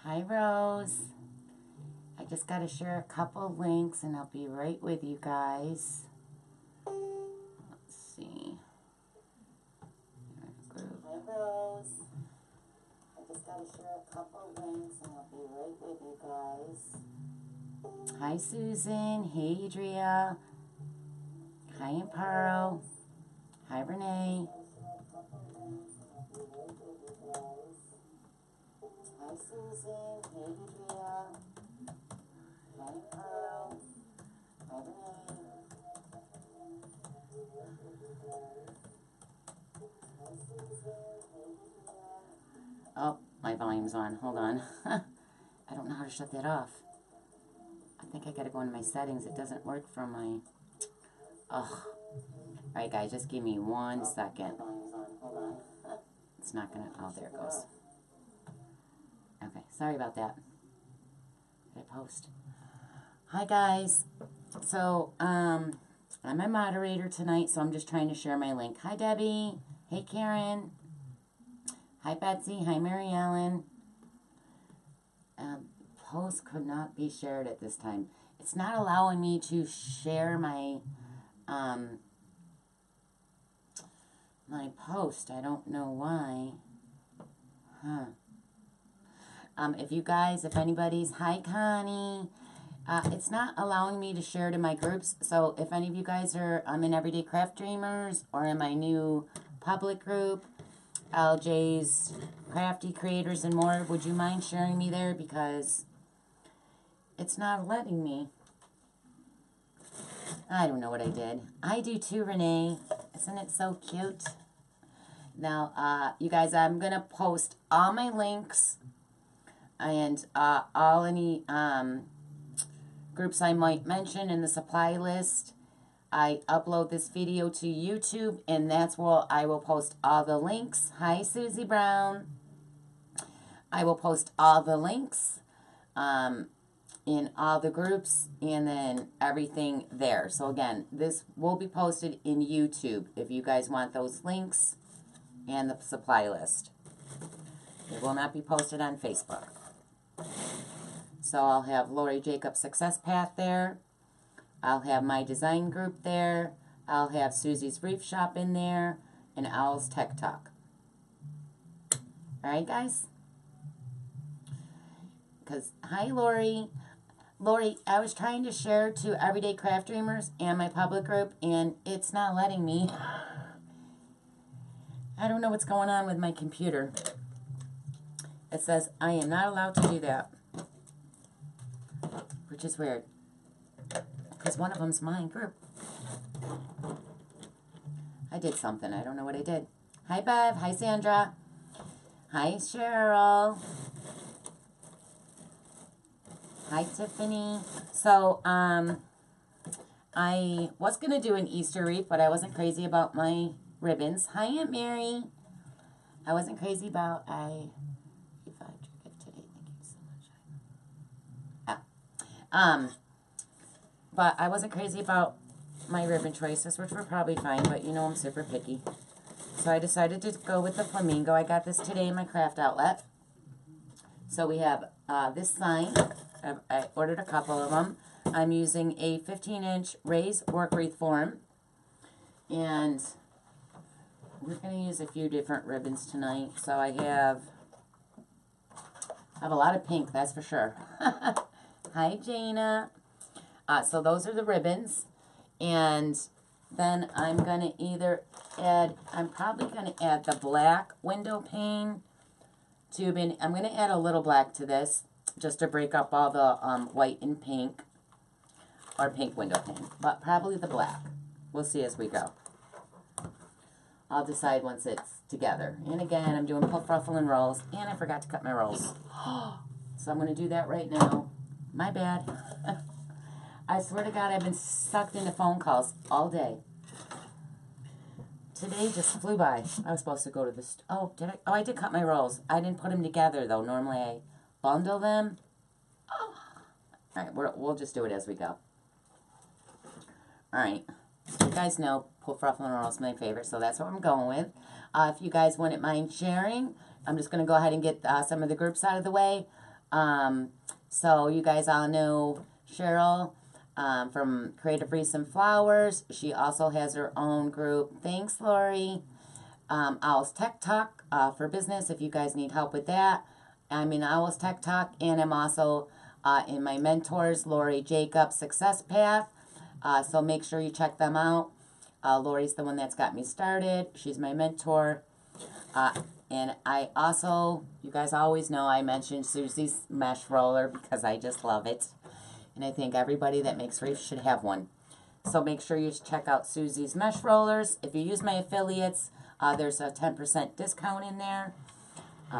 Hi, Rose. I just got to share a couple links and I'll be right with you guys. Let's see. Group. Hi, Rose. I just got to share a couple links and I'll be right with you guys. Hi, Susan. Hey, Adria. Hi, Amparo. Hi, Renee. Hi, Susan. Hey, Adria. Hi, Pearl. Hi, Renee. Oh, my volume's on. Hold on. I don't know how to shut that off. I think I gotta go into my settings. It doesn't work from my... Oh. Alright, guys, just give me 1 second. It's not gonna... Oh, there it goes. Okay, sorry about that. Did I post? Hi, guys. So, I'm a moderator tonight, so I'm just trying to share my link. Hi, Debbie. Hey, Karen. Hi, Betsy. Hi, Mary Ellen. Post could not be shared at this time. It's not allowing me to share my my post. I don't know why. If you guys, if anybody's, hi, Connie. It's not allowing me to share to my groups. So if any of you guys are in Everyday Craft Dreamers or in my new public group, LJ's Crafty Creators and More, would you mind sharing me there? Because it's not letting me. I don't know what I did. I do too, Renee. Isn't it so cute? Now, you guys, I'm going to post all my links and all any groups I might mention in the supply list. I upload this video to YouTube, and that's where I will post all the links. Hi, Susie Brown. I will post all the links in all the groups, and then everything there. So again, this will be posted in YouTube if you guys want those links and the supply list. It will not be posted on Facebook. So I'll have Lori Jacobs Success Path there. I'll have my design group there. I'll have Susie's Reef Shop in there. And Owl's TechTalk. Alright, guys? Because, hi, Lori. Lori, I was trying to share to Everyday Craft Dreamers and my public group, and it's not letting me. I don't know what's going on with my computer. It says I am not allowed to do that. Which is weird. Because one of them's my group. I did something. I don't know what I did. Hi, Bev. Hi, Sandra. Hi, Cheryl. Hi, Tiffany. So, I was going to do an Easter wreath, but I wasn't crazy about my ribbons. Hi, Aunt Mary. I wasn't crazy about... But I wasn't crazy about my ribbon choices, which were probably fine, but you know I'm super picky. So I decided to go with the Flamingo. I got this today in my craft outlet. So we have this sign. I ordered a couple of them. I'm using a 15-inch raised work wreath form. And we're going to use a few different ribbons tonight. So I have a lot of pink, that's for sure. Hi, Jana. So those are the ribbons. And then I'm going to either add, I'm probably going to add the black window pane tube in. I'm going to add a little black to this just to break up all the white and pink, or pink window pane. But probably the black. We'll see as we go. I'll decide once it's together. And again, I'm doing puff, ruffle, and rolls. And I forgot to cut my rolls. So I'm going to do that right now. My bad. I swear to God, I've been sucked into phone calls all day. Today just flew by. I was supposed to go to this. Oh, did I? Oh, I did cut my rolls. I didn't put them together, though. Normally, I bundle them. Oh. All right, we'll just do it as we go. All right. You guys know puff, ruffle, and roll is my favorite, so that's what I'm going with. If you guys wouldn't mind sharing, I'm just going to go ahead and get some of the groups out of the way. So you guys all know Cheryl from Creative Wreaths and Flowers. She also has her own group. Thanks, Lori. Owl's TechTalk for business if you guys need help with that. I'm in Owl's TechTalk, and I'm also in my mentors, Lori Jacobs Success Path. So make sure you check them out. Lori's the one that's got me started. She's my mentor. And I also, you guys always know I mentioned Susie's mesh roller because I just love it. And I think everybody that makes Wreath should have one. So make sure you check out Susie's mesh rollers. If you use my affiliates, there's a 10% discount in there.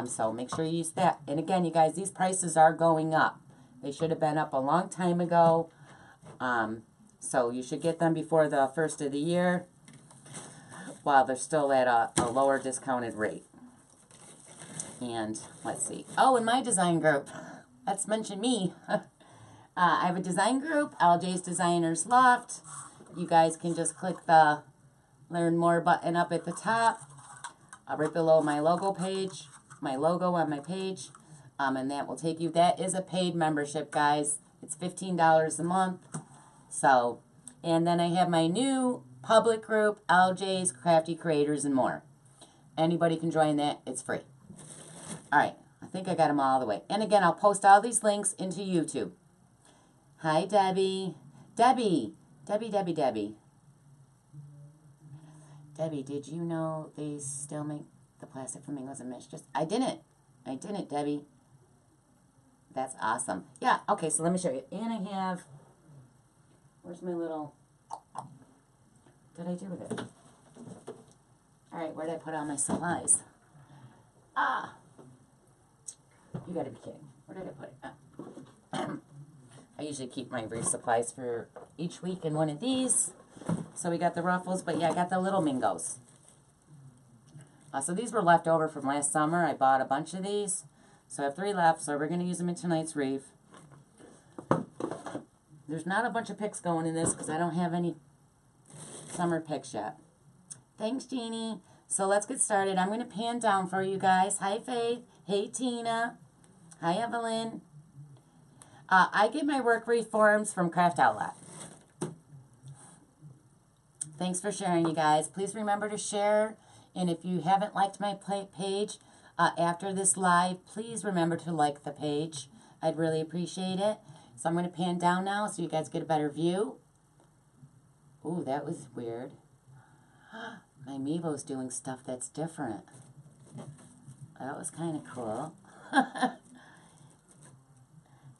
So make sure you use that. And again, you guys, these prices are going up. They should have been up a long time ago. So you should get them before the first of the year while they're still at a lower discounted rate. And let's see. Oh, in my design group, let's mention me. I have a design group, LJ's Designers Loft. You guys can just click the Learn More button up at the top, right below my logo page, my logo on my page, and that will take you. That is a paid membership, guys. It's $15 a month. So, and then I have my new public group, LJ's Crafty Creators and More. Anybody can join that. It's free. All right, I think I got them all the way. And again, I'll post all these links into YouTube. Hi, Debbie. Debbie, Debbie, did you know they still make the plastic flamingos and mesh? I didn't, Debbie. That's awesome. Yeah, okay, so let me show you. And I have, where's my little, what did I do with it? All right, where did I put all my supplies? Ah, you gotta be kidding. Where did I put it? I usually keep my Wreath supplies for each week in one of these. So we got the ruffles, but yeah, I got the little Mingos. So these were left over from last summer. I bought a bunch of these. So I have 3 left, so we're going to use them in tonight's Wreath. There's not a bunch of picks going in this because I don't have any summer picks yet. Thanks, Jeannie. So let's get started. I'm going to pan down for you guys. Hi, Faith. Hey, Tina. Hi, Evelyn. I get my work Wreath forums from Craft Outlet. Thanks for sharing, you guys. Please remember to share. And if you haven't liked my page after this live, please remember to like the page. I'd really appreciate it. So I'm going to pan down now so you guys get a better view. Ooh, that was weird. My Mevo's doing stuff that's different. That was kind of cool.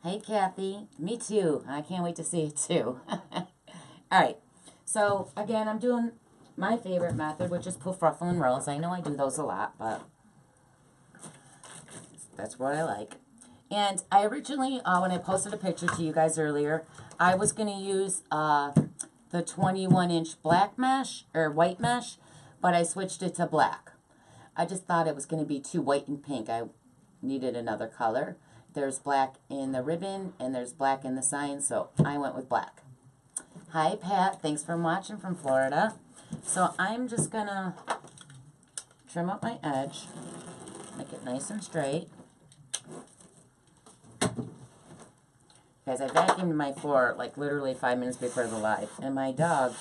Hey, Kathy. Me too. I can't wait to see it too. All right. So, again, I'm doing my favorite method, which is poof, ruffle, and rolls. I know I do those a lot, but that's what I like. And I originally, when I posted a picture to you guys earlier, I was going to use the 21-inch black mesh, or white mesh, but I switched it to black. I just thought it was going to be too white and pink. I needed another color. There's black in the ribbon, and there's black in the sign, so I went with black. Hi, Pat. Thanks for watching from Florida. So I'm just going to trim up my edge, make it nice and straight. Guys, I vacuumed my floor like literally 5 minutes before the live, and my dog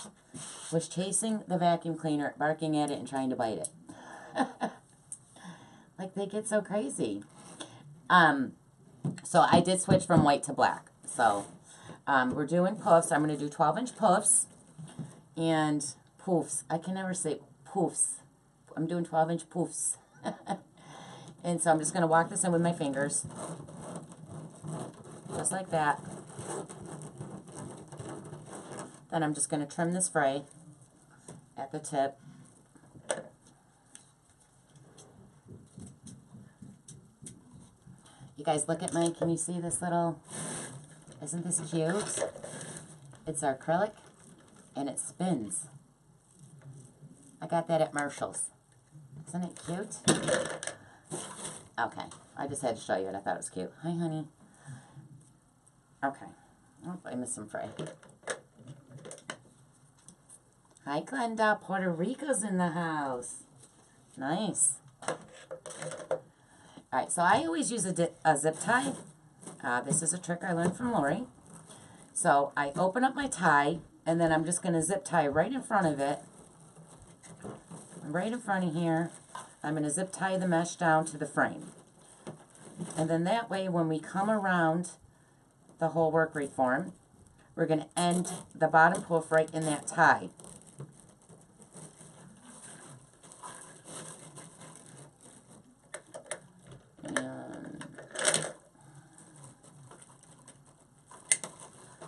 was chasing the vacuum cleaner, barking at it and trying to bite it. Like, they get so crazy. So I did switch from white to black. So we're doing poofs. I'm going to do 12-inch poofs and poofs. I can never say poofs. I'm doing 12-inch poofs. And so I'm just going to walk this in with my fingers. Just like that. Then I'm just going to trim this fray at the tip. You guys look at mine. Can you see this little, isn't this cute? It's acrylic and it spins. I got that at Marshall's. Isn't it cute? Okay, I just had to show you it. I thought it was cute. Hi, honey. Okay. Oh, I missed some fray. Hi, Glenda. Puerto Rico's in the house. Nice. All right, so I always use a zip tie. This is a trick I learned from Lori. So I open up my tie, and then I'm just going to zip tie right in front of it. Right in front of here, I'm going to zip tie the mesh down to the frame. And then that way, when we come around the whole work rate form, we're going to end the bottom poof right in that tie.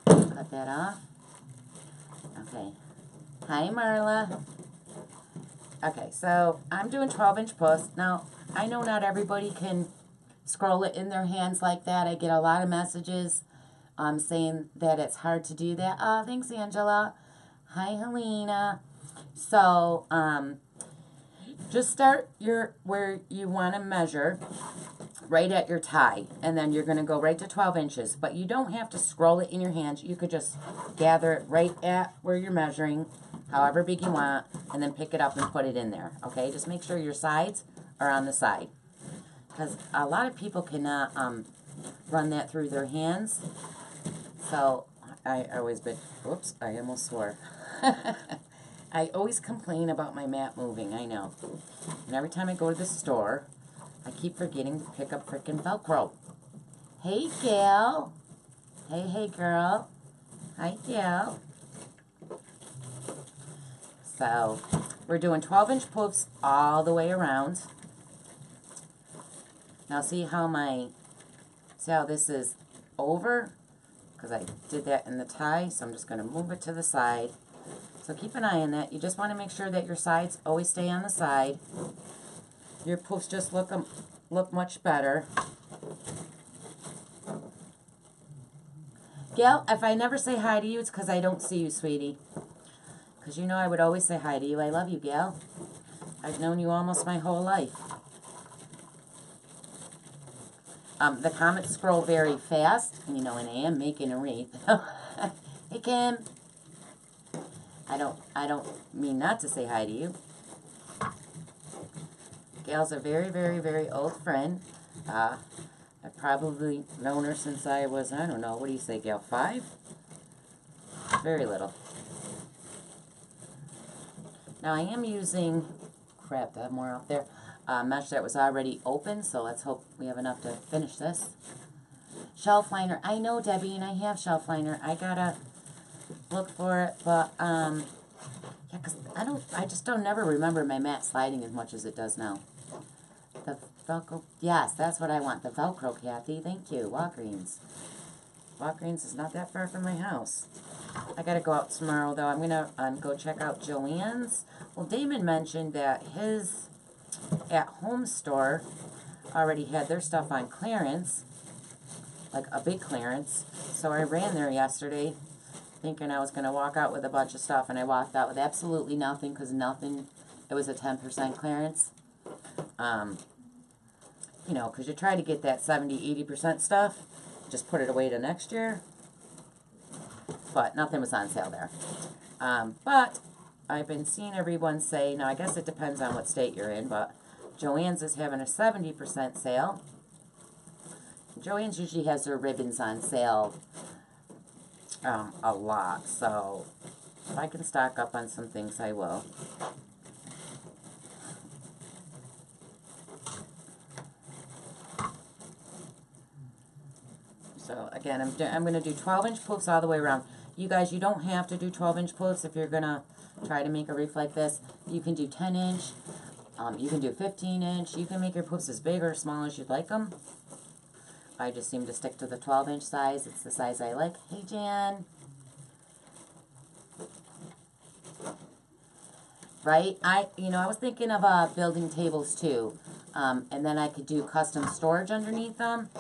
Cut that off. Okay. Hi, Marla. Okay, so I'm doing 12-inch posts. Now, I know not everybody can scroll it in their hands like that. I get a lot of messages saying that it's hard to do that. Oh, thanks, Angela. Hi, Helena. So, just start where you want to measure right at your tie, and then you're going to go right to 12 inches. But you don't have to scroll it in your hands. You could just gather it right at where you're measuring, however big you want, and then pick it up and put it in there. Okay, just make sure your sides are on the side, because a lot of people cannot run that through their hands. So I always been, whoops, I almost swore. I always complain about my mat moving, I know. And every time I go to the store, I keep forgetting to pick up frickin' Velcro. Hey, Gail. Hey, girl. Hi, Gail. So, we're doing 12-inch poofs all the way around. Now, see how this is over? Because I did that in the tie, so I'm just going to move it to the side. So keep an eye on that. You just want to make sure that your sides always stay on the side. Your poofs just look much better. Gail, if I never say hi to you, it's because I don't see you, sweetie. Because you know I would always say hi to you. I love you, Gail. I've known you almost my whole life. The comments scroll very fast, you know, and I am making a wreath. Hey, Kim. I don't mean not to say hi to you. Gail's a very, very, very old friend. I've probably known her since I was, I don't know, what do you say, Gail, 5? Very little. Now I am using, crap, I have more out there, mesh that was already open, so let's hope we have enough to finish this. Shelf liner. I know, Debbie, and I have shelf liner. I gotta look for it, but, yeah, because I just don't never remember my mat sliding as much as it does now. The Velcro, yes, that's what I want. The Velcro, Kathy. Thank you. Walgreens. Walgreens is not that far from my house. I gotta go out tomorrow, though. I'm gonna go check out Joann's. Well, Damon mentioned that his at-home store already had their stuff on clearance, like a big clearance. So I ran there yesterday thinking I was going to walk out with a bunch of stuff, and I walked out with absolutely nothing, because nothing, it was a 10% clearance. You know, because you try to get that 70-80% stuff, just put it away to next year, but nothing was on sale there. But I've been seeing everyone say, now I guess it depends on what state you're in, but Joann's is having a 70% sale. Joann's usually has their ribbons on sale a lot, so if I can stock up on some things, I will. So again, I'm going to do 12-inch poofs all the way around. You guys, you don't have to do 12-inch poofs if you're going to try to make a wreath like this. You can do 10-inch, you can do 15-inch, you can make your poofs as big or small as you'd like them. I just seem to stick to the 12-inch size. It's the size I like. Hey, Jan. Right? I was thinking of building tables too. And then I could do custom storage underneath them.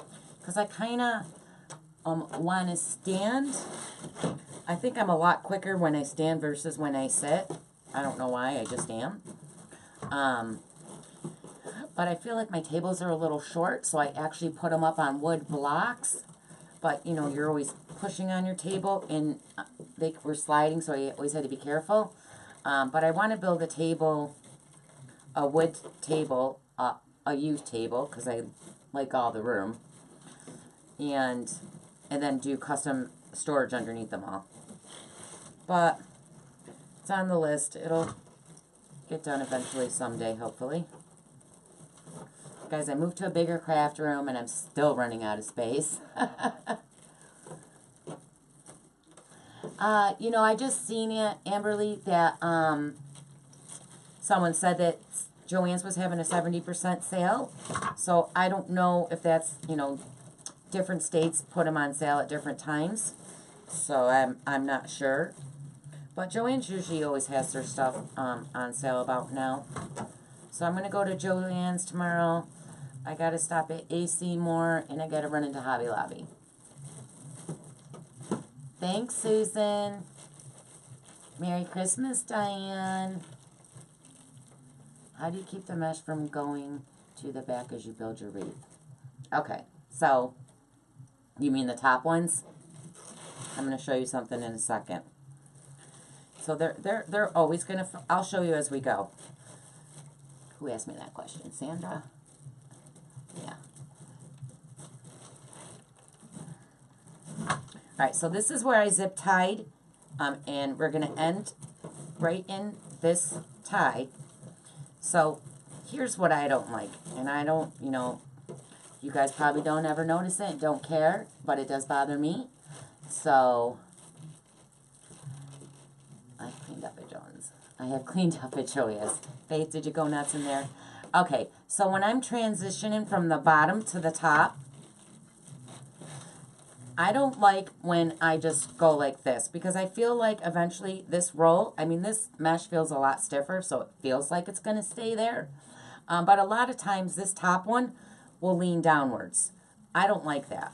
Because I kind of want to stand. I think I'm a lot quicker when I stand versus when I sit. I don't know why. I just am. But I feel like my tables are a little short, so I actually put them up on wood blocks. But, you know, you're always pushing on your table, and they were sliding, so I always had to be careful. But I want to build a table, a wood table, a U table, because I like all the room. and then do custom storage underneath them all. But it's on the list. It'll get done eventually someday, hopefully. Guys, I moved to a bigger craft room and I'm still running out of space. You know, I just seen it, Amberly, that someone said that Joann's was having a 70% sale. So I don't know if that's, you know, different states put them on sale at different times. So I'm not sure. But Joann's usually always has their stuff on sale about now. So I'm going to go to Joann's tomorrow. I got to stop at AC more, and I got to run into Hobby Lobby. Thanks, Susan. Merry Christmas, Diane. How do you keep the mesh from going to the back as you build your wreath? Okay, so you mean the top ones? I'm going to show you something in a second. So they're always going to, I'll show you as we go. Who asked me that question? Sandra? Yeah. Alright, so this is where I zip tied, and we're going to end right in this tie. So here's what I don't like, and I don't, you know, you guys probably don't ever notice it, don't care, but it does bother me. So I've cleaned up at Jones. I have cleaned up at Joya's. Faith, did you go nuts in there? Okay, so when I'm transitioning from the bottom to the top, I don't like when I just go like this, because I feel like eventually this roll, I mean, this mesh feels a lot stiffer, so it feels like it's going to stay there. But a lot of times this top one will lean downwards. I don't like that.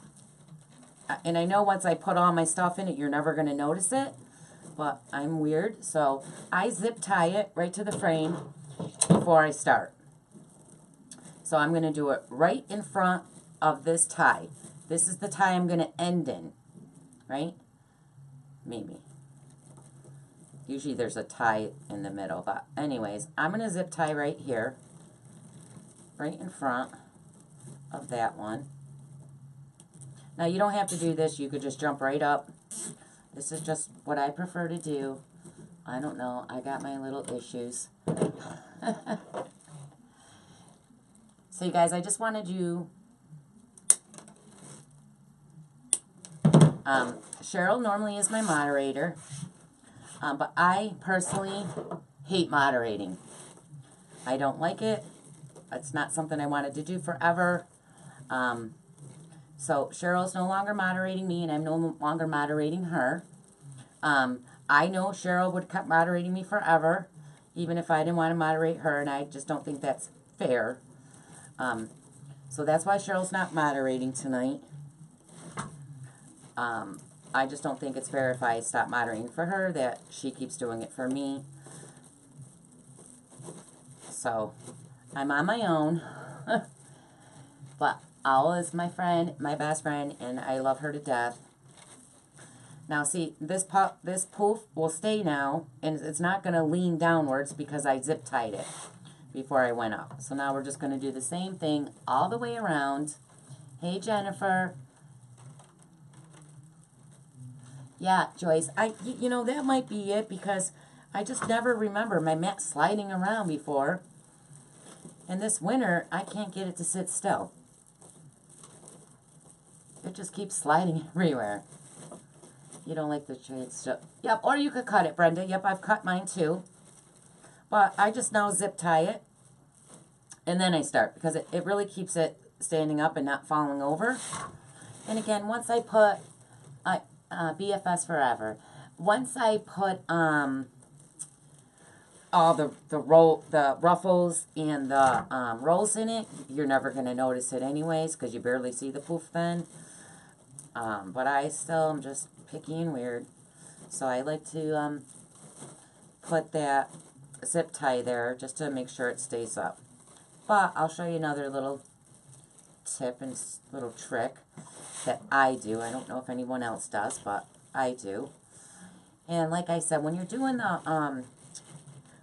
And I know once I put all my stuff in it, you're never going to notice it, but I'm weird. So I zip tie it right to the frame before I start. So I'm going to do it right in front of this tie. This is the tie I'm going to end in, right? Maybe. Usually there's a tie in the middle, but anyways, I'm going to zip tie right here, right in front of that one. Now you don't have to do this, you could just jump right up. This is just what I prefer to do. I don't know, I got my little issues. So you guys, I just want to do Cheryl normally is my moderator, but I personally hate moderating. I don't like it. It's not something I wanted to do forever. So Cheryl's no longer moderating me, and I'm no longer moderating her. I know Cheryl would keep moderating me forever, even if I didn't want to moderate her, and I just don't think that's fair. So that's why Cheryl's not moderating tonight. I just don't think it's fair if I stop moderating for her that she keeps doing it for me. So I'm on my own. But Owl is my friend, my best friend, and I love her to death. Now see, this poof will stay now, and it's not going to lean downwards because I zip tied it before I went up. So now we're just going to do the same thing all the way around. Hey Jennifer. Yeah, Joyce, you know, that might be it, because I just never remember my mat sliding around before. And this winter, I can't get it to sit still. It just keeps sliding everywhere. You don't like the shade stuff. Yep, or you could cut it, Brenda. Yep, I've cut mine too. But I just now zip tie it. And then I start, because it really keeps it standing up and not falling over. And again, once I put... BFS forever. Once I put all the ruffles and the rolls in it, you're never going to notice it anyways, because you barely see the poof then. But I still am just picky and weird. So I like to put that zip tie there just to make sure it stays up. But I'll show you another little tip and little trick that I do. I don't know if anyone else does, but I do. And like I said, when you're doing the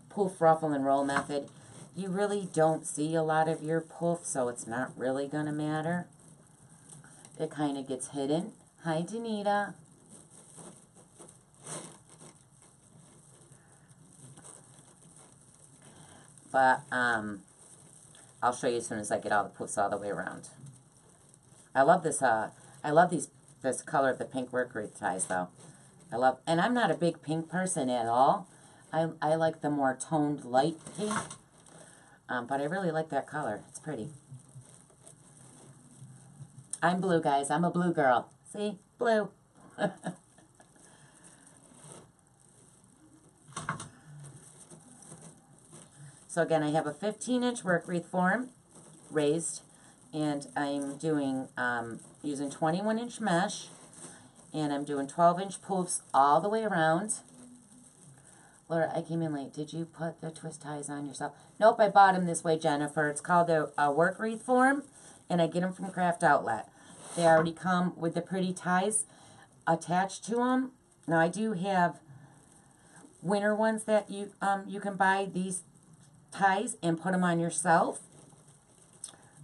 poof, ruffle, and roll method, you really don't see a lot of your poof, so it's not really going to matter. it kind of gets hidden. Hi, Danita. But I'll show you as soon as I get all the poofs all the way around. I love this. I love this color of the pink work wreath ties though. And I'm not a big pink person at all. I like the more toned light pink. But I really like that color. It's pretty. I'm blue, guys. I'm a blue girl. See? Blue. So again, I have a 15-inch work wreath form raised, and I'm doing using 21-inch mesh, and I'm doing 12-inch poofs all the way around. Laura, I came in late. Did you put the twist ties on yourself? Nope, I bought them this way, Jennifer. It's called a work wreath form, and I get them from Craft Outlet. They already come with the pretty ties attached to them. Now, I do have winter ones that you can buy these ties and put them on yourself.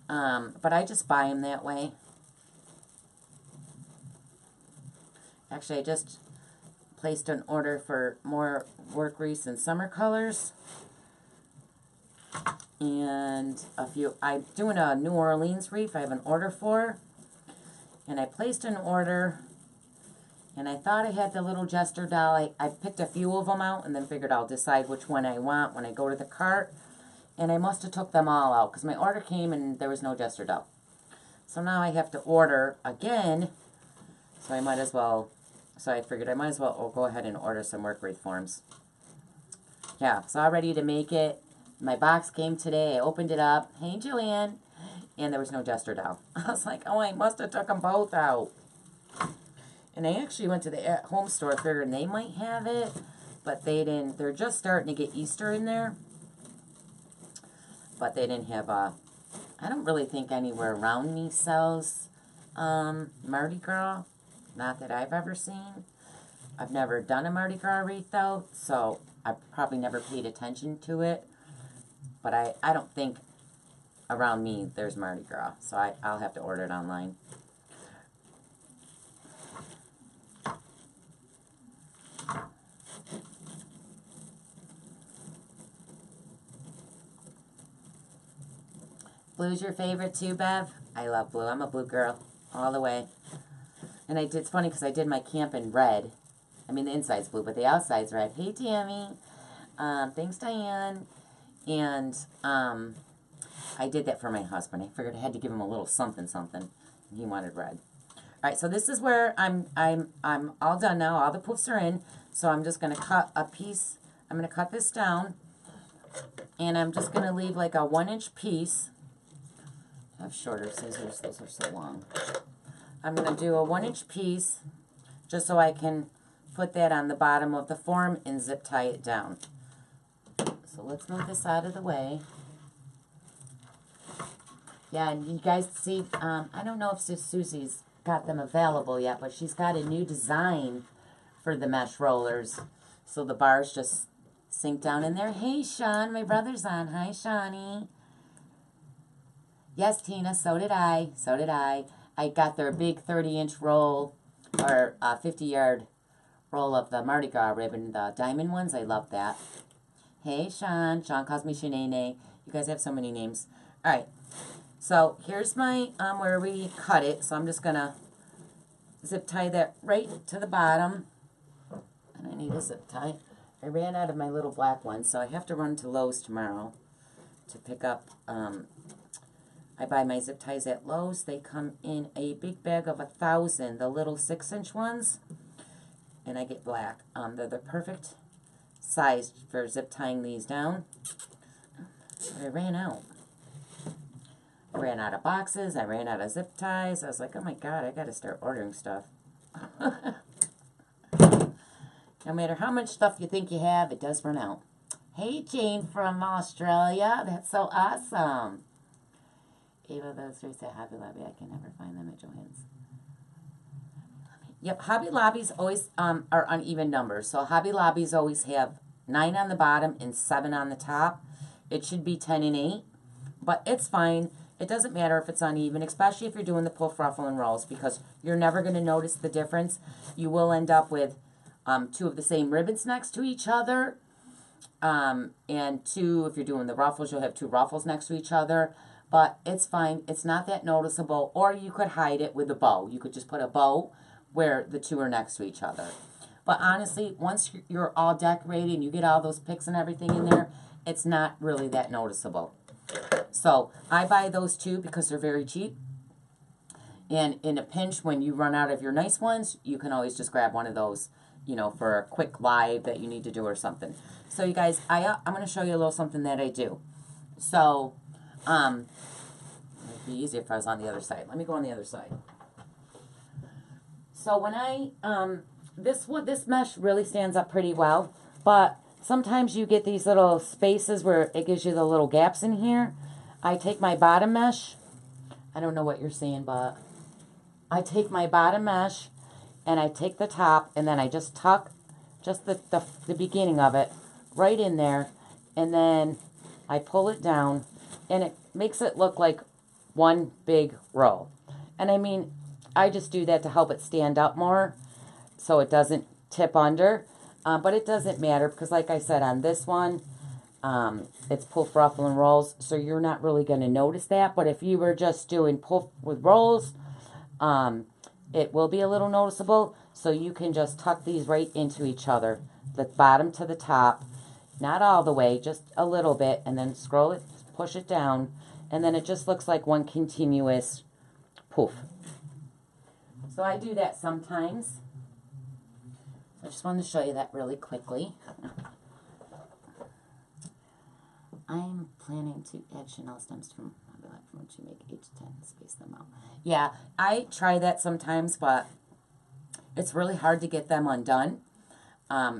But I just buy them that way. Actually, I just placed an order for more work wreaths in summer colors. And I'm doing a New Orleans wreath I have an order for. And I placed an order, and I thought I had the little jester doll. I picked a few of them out and then figured I'll decide which one I want when I go to the cart. And I must have took them all out because my order came and there was no jester doll. So now I have to order again. So I might as well, I figured I might as well go ahead and order some work wreath forms. Yeah, so I'm ready to make it. My box came today. I opened it up. Hey, Joanne. And there was no jester doll. I was like, oh, I must have took them both out. And I actually went to the at-home store figuring they might have it, but they didn't. They're just starting to get Easter in there. But they didn't have I don't really think anywhere around me sells Mardi Gras. Not that I've ever seen. I've never done a Mardi Gras wreath though, so I've probably never paid attention to it. But I don't think around me there's Mardi Gras, so I'll have to order it online. Blue's your favorite too, Bev? I love blue. I'm a blue girl all the way. And it's funny because I did my camp in red. I mean, the inside's blue, but the outside's red. Hey, Tammy. Thanks, Diane. And I did that for my husband. I figured I had to give him a little something, something. He wanted red. All right, so this is where I'm all done now. All the poofs are in. So I'm just going to cut a piece. I'm going to cut this down. And I'm just going to leave like a 1-inch piece. I have shorter scissors. Those are so long. I'm going to do a 1-inch piece just so I can put that on the bottom of the form and zip tie it down. So let's move this out of the way. Yeah, and you guys see, I don't know if Susie's got them available yet, but she's got a new design for the mesh rollers. So the bars just sink down in there. Hey, Sean, my brother's on. Hi, Shawnee. Yes, Tina, so did I. So did I. I got their big 30-inch roll, or 50-yard roll of the Mardi Gras ribbon, the diamond ones. I love that. Hey, Sean. Sean calls me Shanae. You guys have so many names. All right. So here's my, where we cut it. So I'm just going to zip tie that right to the bottom. And I need a zip tie. I ran out of my little black one, so I have to run to Lowe's tomorrow to pick up, I buy my zip ties at Lowe's. They come in a big bag of 1,000, the little 6-inch ones, and I get black. They're the perfect size for zip tying these down. But I ran out. I ran out of boxes. I ran out of zip ties. I was like, oh my God, I got to start ordering stuff. No matter how much stuff you think you have, it does run out. Hey, Jane from Australia. That's so awesome. Ava, those three at Hobby Lobby. I can never find them at Joann's. Yep, Hobby Lobbies always are uneven numbers. So Hobby Lobbies always have 9 on the bottom and 7 on the top. It should be 10 and 8, but it's fine It doesn't matter if it's uneven, especially if you're doing the poof, ruffle, and rolls, because you're never going to notice the difference. You will end up with two of the same ribbons next to each other. And two, if you're doing the ruffles, you'll have two ruffles next to each other. But it's fine. It's not that noticeable. Or you could hide it with a bow. You could just put a bow where the two are next to each other. But honestly, once you're all decorated and you get all those picks and everything in there, it's not really that noticeable. So I buy those two because they're very cheap. And in a pinch, when you run out of your nice ones, you can always just grab one of those, you know, for a quick live that you need to do or something. So you guys, I'm going to show you a little something that I do. So, it'd be easier if I was on the other side. Let me go on the other side. So when I, this mesh really stands up pretty well, but sometimes you get these little spaces where it gives you the little gaps in here. I take my bottom mesh. I don't know what you're seeing, but I take my bottom mesh and I take the top and then I just tuck just the beginning of it right in there, and then I pull it down and it makes it look like one big row. And I mean, I just do that to help it stand up more so it doesn't tip under. But it doesn't matter because like I said, on this one, it's poof, ruffle, and rolls, so you're not really going to notice that. But if you were just doing poof with rolls, it will be a little noticeable. So you can just tuck these right into each other, the bottom to the top, not all the way, just a little bit, and then scroll it, push it down, and then it just looks like one continuous poof. So I do that sometimes. I just wanted to show you that really quickly. I'm planning to add Chanel stems from which you make 8 to 10, space them out. Yeah, I try that sometimes, but it's really hard to get them undone.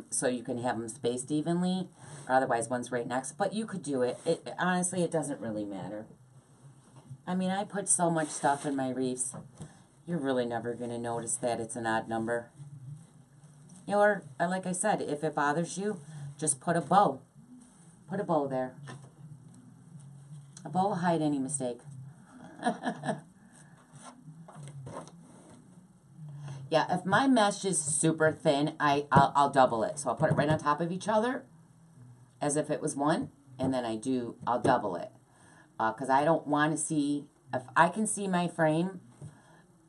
So you can have them spaced evenly, or otherwise one's right next. But you could do it. Honestly, it doesn't really matter. I mean, I put so much stuff in my wreaths. You're really never going to notice that it's an odd number. Or, like I said, if it bothers you, just put a bow. Put a bow there. A bow will hide any mistake. Yeah, if my mesh is super thin, I'll double it. So I'll put it right on top of each other as if it was one, and then I'll double it. Because I don't want to see, if I can see my frame,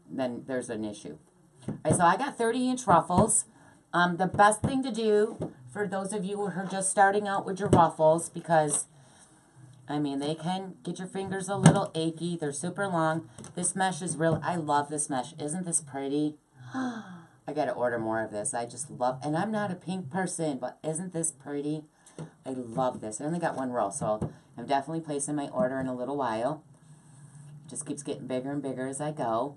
then there's an issue. All right, so I got 30-inch ruffles. The best thing to do for those of you who are just starting out with your ruffles, because, I mean, they can get your fingers a little achy. They're super long. This mesh is real. I love this mesh. Isn't this pretty? I got to order more of this. I just love, and I'm not a pink person, but isn't this pretty? I love this. I only got one roll, so I'm definitely placing my order in a little while. It just keeps getting bigger and bigger as I go.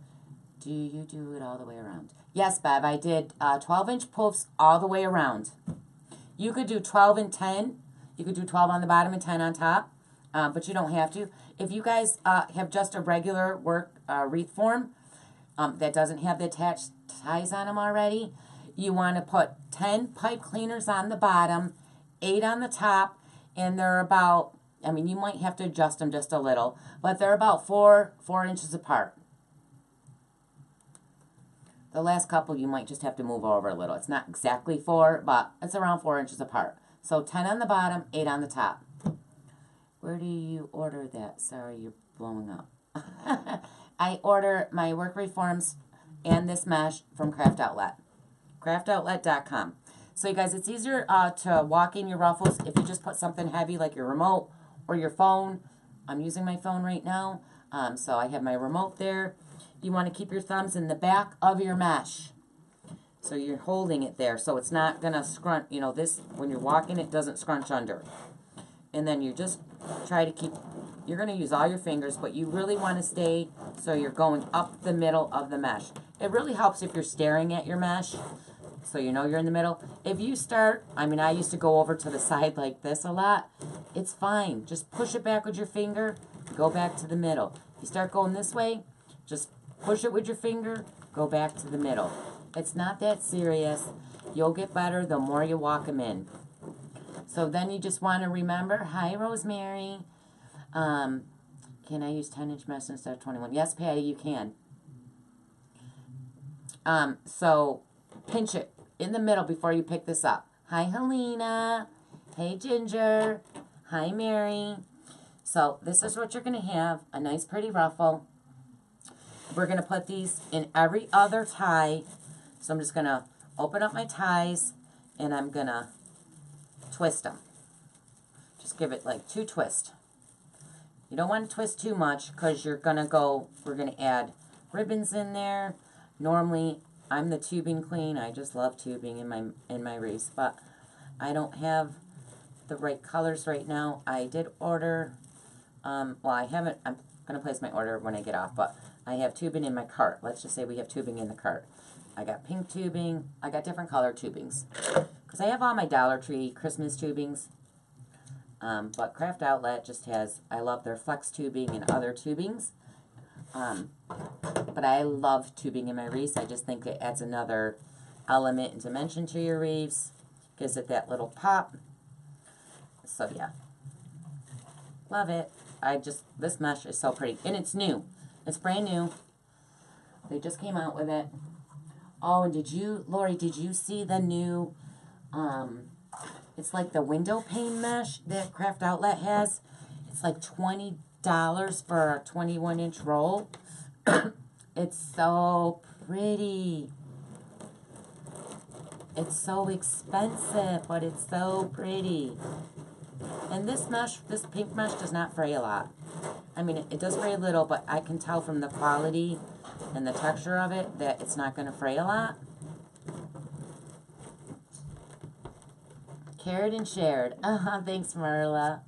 Do you do it all the way around? Yes, Bev, I did 12-inch poofs all the way around. You could do 12 and 10. You could do 12 on the bottom and 10 on top, but you don't have to. If you guys have just a regular work wreath form that doesn't have the attached ties on them already, you want to put 10 pipe cleaners on the bottom, 8 on the top, and they're about, I mean, you might have to adjust them just a little, but they're about 4 inches apart. The last couple you might just have to move over a little. It's not exactly 4, but it's around 4 inches apart. So 10 on the bottom, 8 on the top. Where do you order that? Sorry, you're blowing up. I order my work reforms and this mesh from Craft Outlet. craftoutlet.com. So you guys, it's easier to walk in your ruffles if you just put something heavy like your remote or your phone. I'm using my phone right now, so I have my remote there. You want to keep your thumbs in the back of your mesh. So you're holding it there, so it's not going to scrunch, you know, this, when you're walking, it doesn't scrunch under. And then you just try to keep, you're going to use all your fingers, but you really want to stay so you're going up the middle of the mesh. It really helps if you're staring at your mesh, so you know you're in the middle. If you start, I mean, I used to go over to the side like this a lot. It's fine. Just push it back with your finger, go back to the middle. If you start going this way, just push it with your finger, go back to the middle. It's not that serious. You'll get better the more you walk them in. So then you just want to remember, hi, Rosemary. Can Can I use 10-inch mesh instead of 21? Yes, Patty, you can. So pinch it in the middle before you pick this up. Hi, Helena. Hey, Ginger. Hi, Mary. So this is what you're going to have, a nice pretty ruffle. We're going to put these in every other tie. So I'm just going to open up my ties and I'm going to twist them. Just give it like 2 twists. You don't want to twist too much because we're going to add ribbons in there. Normally, I'm the tubing queen. I just love tubing in my wreaths, but I don't have the right colors right now. I did order, well, I haven't, I'm going to place my order when I get off, but I have tubing in my cart. Let's just say we have tubing in the cart. I got pink tubing. I got different color tubings. Because I have all my Dollar Tree Christmas tubings. But Craft Outlet just has, I love their flex tubing and other tubings. But I love tubing in my wreaths. I just think it adds another element and dimension to your wreaths. Gives it that little pop. So yeah. Love it. This mesh is so pretty. And it's new. It's brand new. They just came out with it. Oh, and Lori, did you see the new, it's like the window pane mesh that Craft Outlet has? It's like $20 for a 21-inch roll. It's so pretty. It's so expensive, but it's so pretty. And this mesh, this pink mesh does not fray a lot. I mean, it does fray a little, but I can tell from the quality and the texture of it that it's not going to fray a lot. Carried and shared. Thanks, Marla.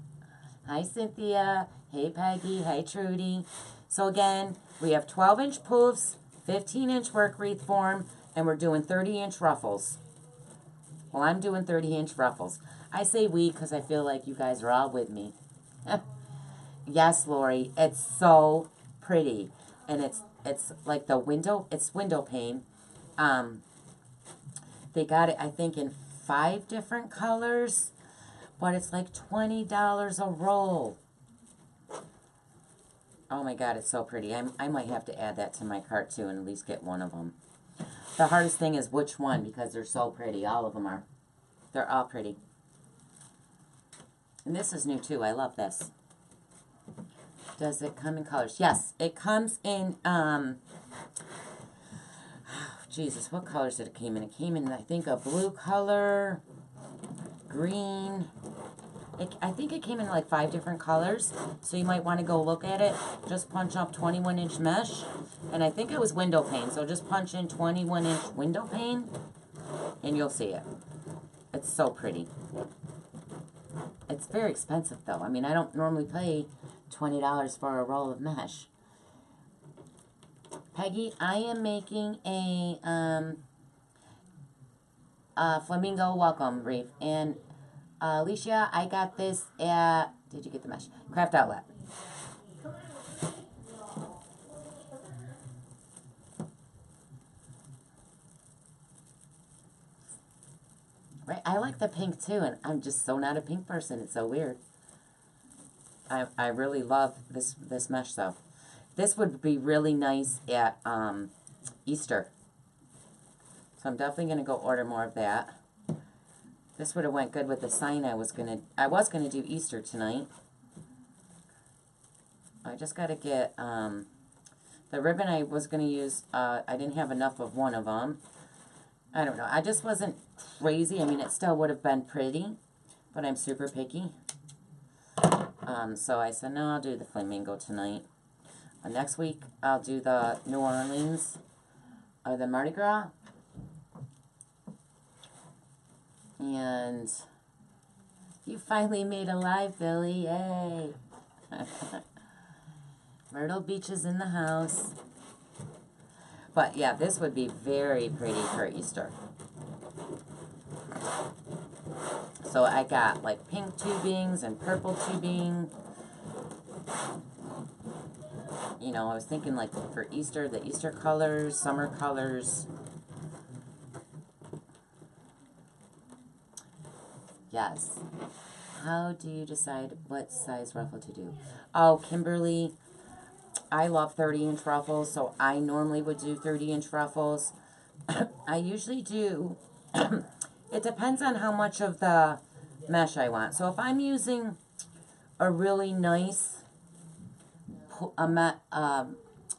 Hi, Cynthia. Hey, Peggy. Hi, Trudy. So again, we have 12-inch poofs, 15-inch work wreath form, and we're doing 30-inch ruffles. Well, I'm doing 30-inch ruffles. I say we because I feel like you guys are all with me. Yes, Lori, it's so pretty. And it's like the window, it's window pane. They got it, I think, in 5 different colors, but it's like $20 a roll. Oh my God, it's so pretty. I might have to add that to my cart too and at least get one of them. The hardest thing is which one because they're so pretty. All of them are. They're all pretty. And this is new too. I love this. Does it come in colors? Yes, it comes in, Jesus, what colors did it came in? It came in, I think, a blue color, green. I think it came in like 5 different colors, so you might want to go look at it. Just punch up 21-inch mesh, and I think it was window pane, so just punch in 21-inch window pane, and you'll see it. It's so pretty. It's very expensive, though. I mean, I don't normally pay $20 for a roll of mesh. Peggy, I am making a Flamingo welcome wreath. And Alicia, I got this at, did you get the mesh? Craft Outlet. Right, I like the pink too, and I'm just so not a pink person. It's so weird. I really love this mesh though. This would be really nice at Easter. So I'm definitely gonna go order more of that. This would have went good with the sign I was gonna do Easter tonight. I just gotta get the ribbon I was gonna use. I didn't have enough of one of them. I don't know. I just wasn't crazy. I mean, it still would have been pretty, but I'm super picky. So I said, no, I'll do the Flamingo tonight. Next week, I'll do the New Orleans, or the Mardi Gras. And you finally made a live, Billy. Yay. Myrtle Beach is in the house. But yeah, this would be very pretty for Easter. So I got like pink tubings and purple tubing. You know, I was thinking like for Easter, the Easter colors, summer colors. Yes. How do you decide what size ruffle to do? Oh, Kimberly, I love 30-inch ruffles, so I normally would do 30-inch ruffles. I usually do, it depends on how much of the mesh I want. So if I'm using a really nice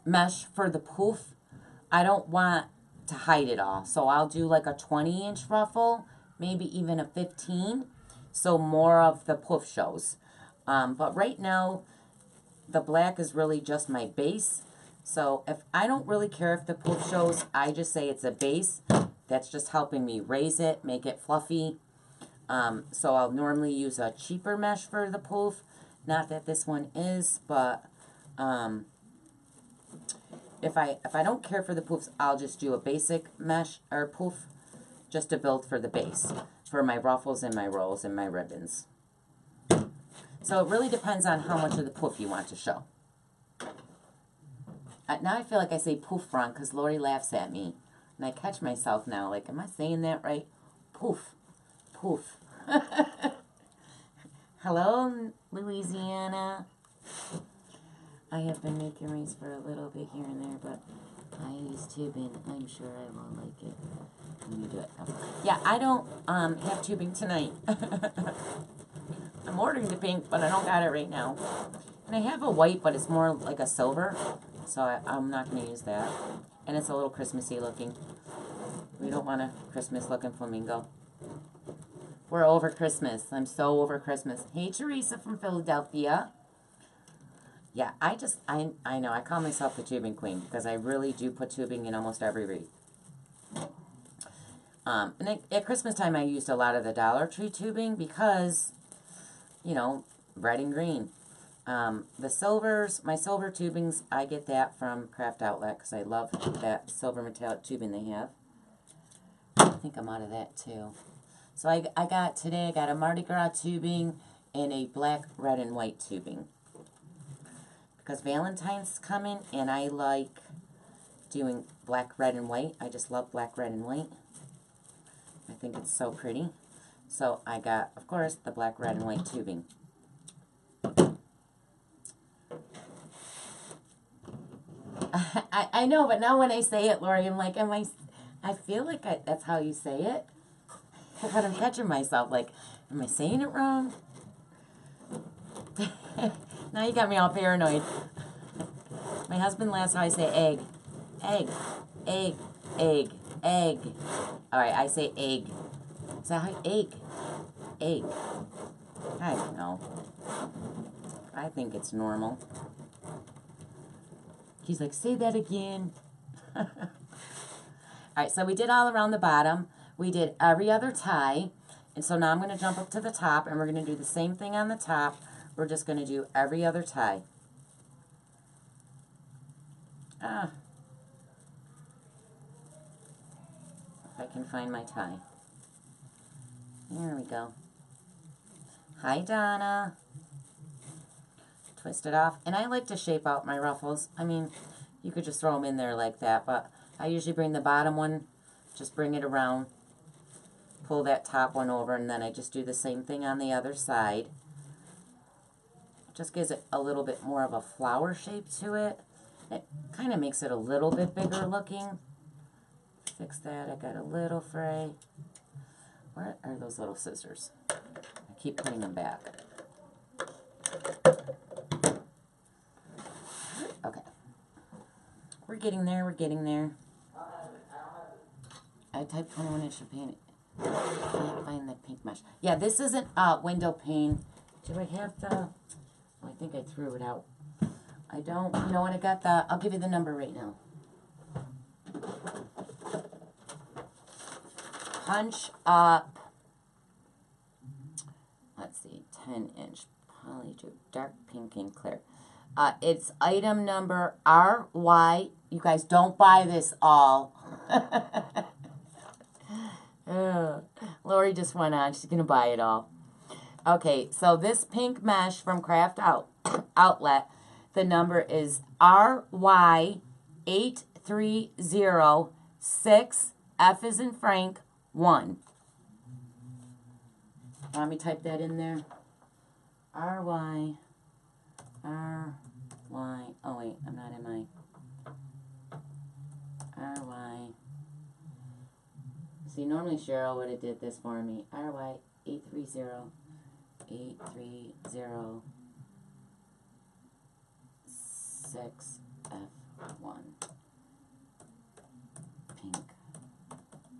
mesh for the poof, I don't want to hide it all. So I'll do like a 20-inch ruffle, maybe even a 15, so more of the poof shows. But right now, the black is really just my base. So if I don't really care if the poof shows, I just say it's a base. That's just helping me raise it, make it fluffy. So I'll normally use a cheaper mesh for the poof. Not that this one is, but if I don't care for the poofs, I'll just do a basic mesh or poof just to build for the base, for my ruffles and my rolls and my ribbons. So it really depends on how much of the poof you want to show. Now I feel like I say poof wrong because Lori laughs at me. And I catch myself now, like, am I saying that right? Poof. Poof. Hello, Louisiana. I have been making rice for a little bit here and there, but I use tubing. I'm sure I will like it when you do it. Yeah, I don't have tubing tonight. I'm ordering the pink, but I don't got it right now. And I have a white, but it's more like a silver, so I'm not going to use that. And it's a little Christmassy looking. We don't want a Christmas looking flamingo. We're over Christmas. I'm so over Christmas. Hey, Teresa from Philadelphia. Yeah, I know. I call myself the tubing queen because I really do put tubing in almost every wreath. And at Christmas time, I used a lot of the Dollar Tree tubing because, you know, red and green. The silvers, my silver tubings, I get that from Craft Outlet because I love that silver metallic tubing they have. I think I'm out of that too. So I got a Mardi Gras tubing and a black, red, and white tubing. Because Valentine's coming and I like doing black, red, and white. I just love black, red, and white. I think it's so pretty. So I got, of course, the black, red, and white tubing. I know, but now when I say it, Lori, I'm like, I feel like that's how you say it. But I'm catching myself, like, am I saying it wrong? Now you got me all paranoid. My husband laughs how I say egg. Egg. Egg. Egg. Egg. Alright, I say egg. Is that how? Egg. Egg. I don't know. I think it's normal. He's like, say that again. Alright, so we did all around the bottom. We did every other tie. And so now I'm going to jump up to the top and we're going to do the same thing on the top. We're just going to do every other tie. If I can find my tie. There we go. Hi, Donna. Twist it off. And I like to shape out my ruffles. I mean, you could just throw them in there like that, but I usually bring the bottom one, just bring it around, pull that top one over, and then I just do the same thing on the other side. Just gives it a little bit more of a flower shape to it. It kind of makes it a little bit bigger looking. Fix that. I got a little fray. Where are those little scissors? I keep putting them back. Okay. We're getting there. We're getting there. I typed 21-inch pane. Can't find the pink mesh. Yeah, this isn't window pane. Do I have the... I think I threw it out. I don't. You know what? I got the... I'll give you the number right now. Punch up. Let's see. 10-inch polyjuice, dark pink and clear. It's item number RY. You guys don't buy this all. Lori just went on. She's going to buy it all. Okay, so this pink mesh from Craft Outlet, the number is RY8306, F as in Frank, 1. Let me type that in there. Oh wait, I'm not in my RY. See, normally Cheryl would have did this for me. RY 830 6F1 pink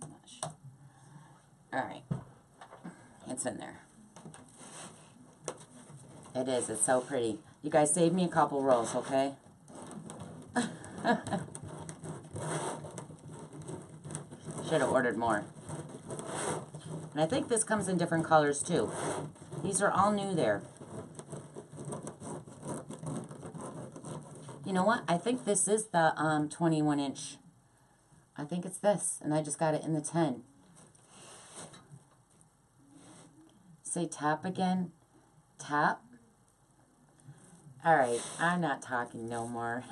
mesh. Alright, it's in there. It is, it's so pretty. You guys save me a couple rolls, okay? Should have ordered more. And I think this comes in different colors too. These are all new there. You know what? I think this is the 21 inch. I think it's this. And I just got it in the 10. Say tap again. Tap. Alright, I'm not talking no more.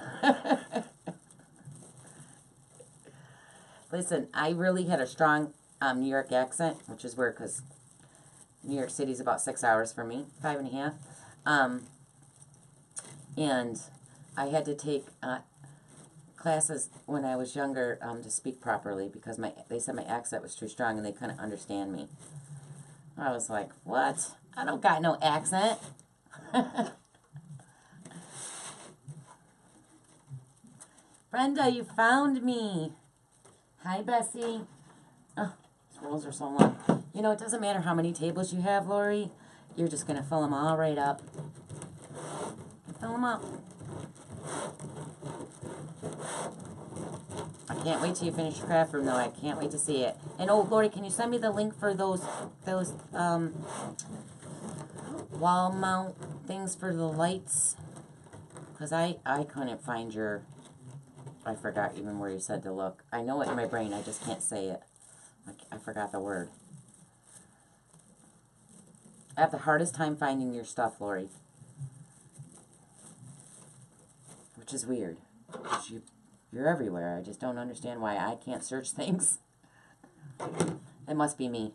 Listen, I really had a strong New York accent, which is weird because New York City is about 6 hours for me, 5.5. And I had to take classes when I was younger to speak properly because they said my accent was too strong and they couldn't understand me. I was like, what? I don't got no accent. Brenda, you found me. Hi, Bessie. Oh, these rolls are so long. You know, it doesn't matter how many tables you have, Lori. You're just going to fill them all right up. Fill them up. I can't wait till you finish your craft room, though. I can't wait to see it. And, oh, Lori, can you send me the link for those wall mount things for the lights? Because I couldn't find your... I forgot even where you said to look. I know it in my brain. I just can't say it. I forgot the word. I have the hardest time finding your stuff, Lori. Which is weird. Because you're everywhere. I just don't understand why I can't search things. It must be me.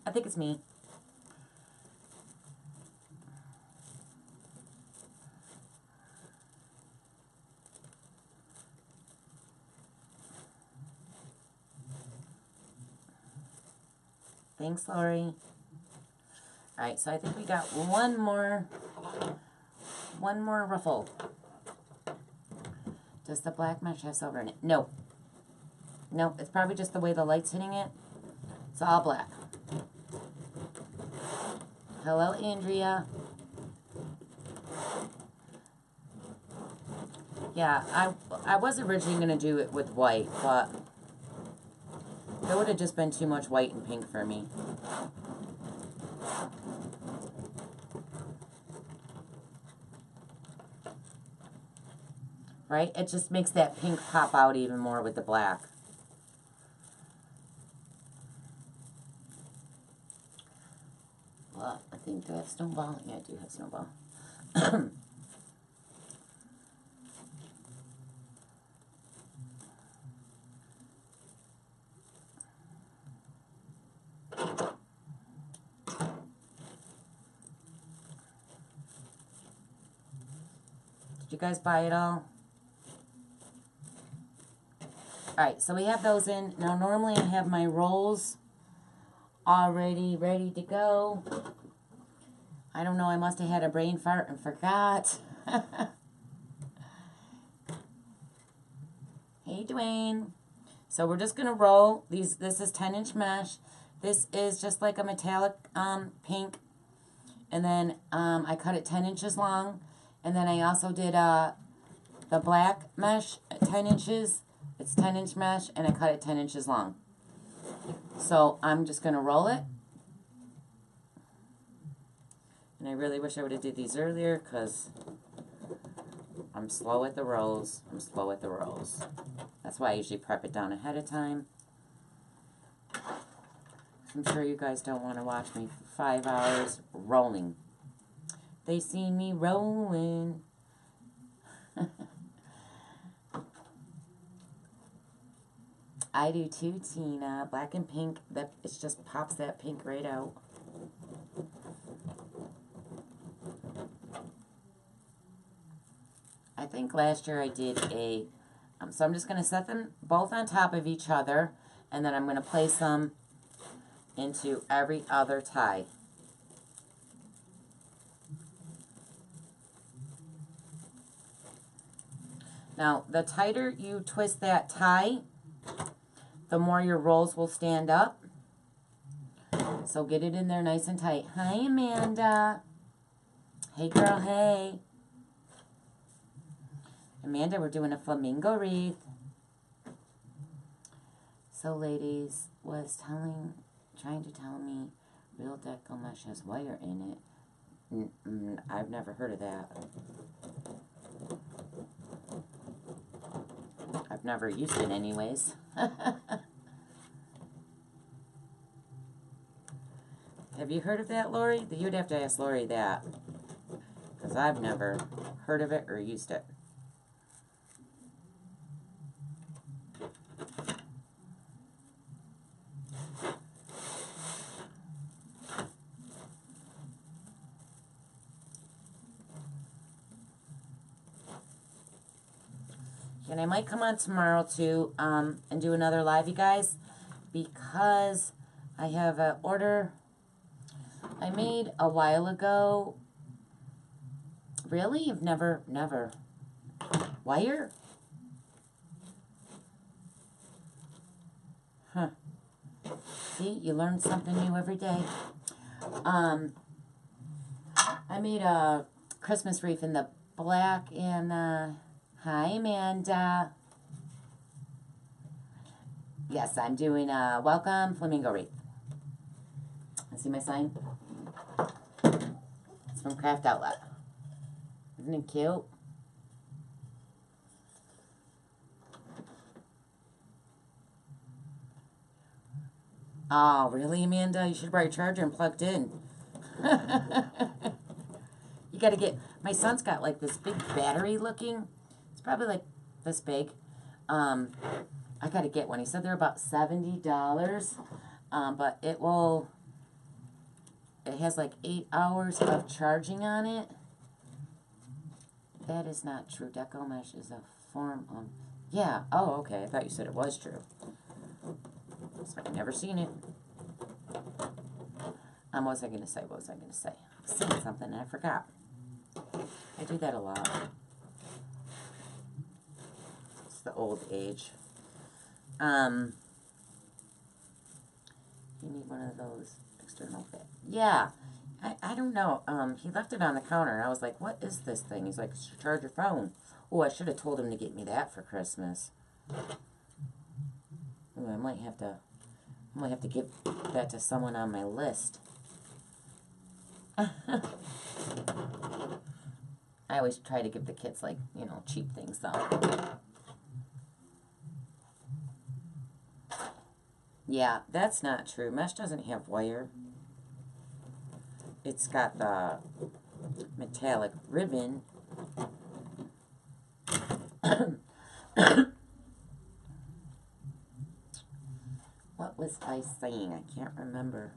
I think it's me. Thanks, Lori. Alright, so I think we got one more ruffle. Does the black mesh have silver in it? No. No, it's probably just the way the light's hitting it. It's all black. Hello, Andrea. Yeah, I was originally going to do it with white, but there would have just been too much white and pink for me. Right? It just makes that pink pop out even more with the black. Well, I think, do I have snowball? Yeah, I do have snowball. Did you guys buy it all? Alright, so we have those in. Now, normally I have my rolls already ready to go. I don't know, I must have had a brain fart and forgot. Hey, Dwayne. So we're just going to roll. This is 10-inch mesh. This is just like a metallic pink. And then I cut it 10 inches long. And then I also did the black mesh at 10 inches. It's 10-inch mesh, and I cut it 10 inches long. So I'm just going to roll it. And I really wish I would have did these earlier, because I'm slow at the rolls. I'm slow at the rolls. That's why I usually prep it down ahead of time. I'm sure you guys don't want to watch me for 5 hours rolling. They see me rolling. I do too, Tina. Black and pink, it just pops that pink right out. think last year I did a, so I'm just going to set them both on top of each other, and then I'm going to place them into every other tie. Now, the tighter you twist that tie, the more your rolls will stand up. So get it in there nice and tight. Hi, Amanda. Hey, girl, hey. Amanda, we're doing a flamingo wreath. So, ladies, was trying to tell me real deco mesh has wire in it. I've never heard of that. I've never used it anyways. Have you heard of that, Lori? You'd have to ask Lori that, because I've never heard of it or used it. And I might come on tomorrow too, and do another live, you guys, because I have an order I made a while ago. Really? You've never. Wire? Huh. See, you learn something new every day. I made a Christmas wreath in the black and, hi, Amanda. Yes, I'm doing a welcome Flamingo wreath. See my sign? It's from Craft Outlet. Isn't it cute? Oh, really, Amanda? You should have brought your charger and plugged in. You gotta get, my son's got like this big battery looking. It's probably like this big. I gotta get one. He said they're about $70. But it has like 8 hours of charging on it. That is not true. Deco mesh is a form of, yeah. Oh, okay. I thought you said it was true. So I've never seen it. What was I going to say? I was saying something and I forgot. I do that a lot. It's the old age. You need one of those external fit. Yeah. I don't know. He left it on the counter. I was like, what is this thing? He's like, it's to charge your phone. Oh, I should have told him to get me that for Christmas. Ooh, I might have to give that to someone on my list. I always try to give the kids, like, you know, cheap things, though. Yeah, that's not true. Mesh doesn't have wire. It's got the metallic ribbon. What was I saying? I can't remember.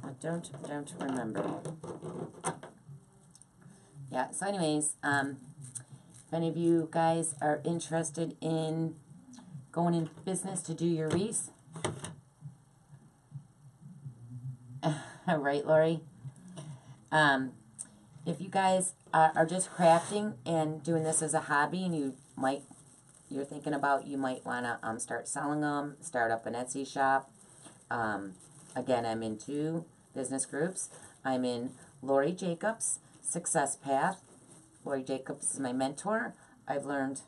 I don't remember. Yeah, so anyways, if any of you guys are interested in going into business to do your wreaths, right, Lori? If you guys are just crafting and doing this as a hobby, and you're thinking about, you might want to start selling them, start up an Etsy shop. Again, I'm in 2 business groups. I'm in Lori Jacobs' Success Path. Lori Jacobs is my mentor. I've learned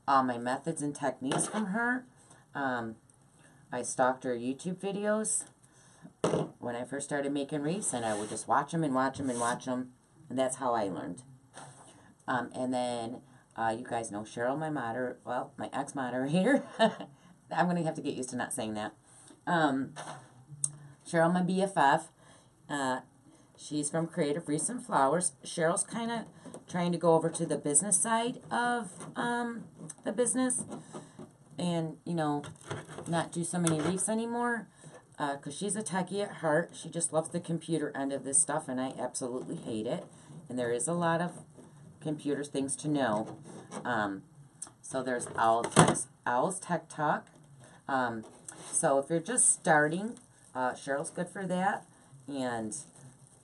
all my methods and techniques from her. I stalked her YouTube videos when I first started making wreaths, and I would just watch them and watch them and watch them, and that's how I learned. And then you guys know Cheryl, my ex-moderator. I'm going to have to get used to not saying that. Cheryl, my BFF. She's from Creative Wreaths and Flowers. Cheryl's kind of trying to go over to the business side of the business and, you know, not do so many wreaths anymore. because she's a techie at heart. She just loves the computer end of this stuff, and I absolutely hate it. And there is a lot of computer things to know. So there's Owl's Tech Talk. So if you're just starting, Cheryl's good for that. And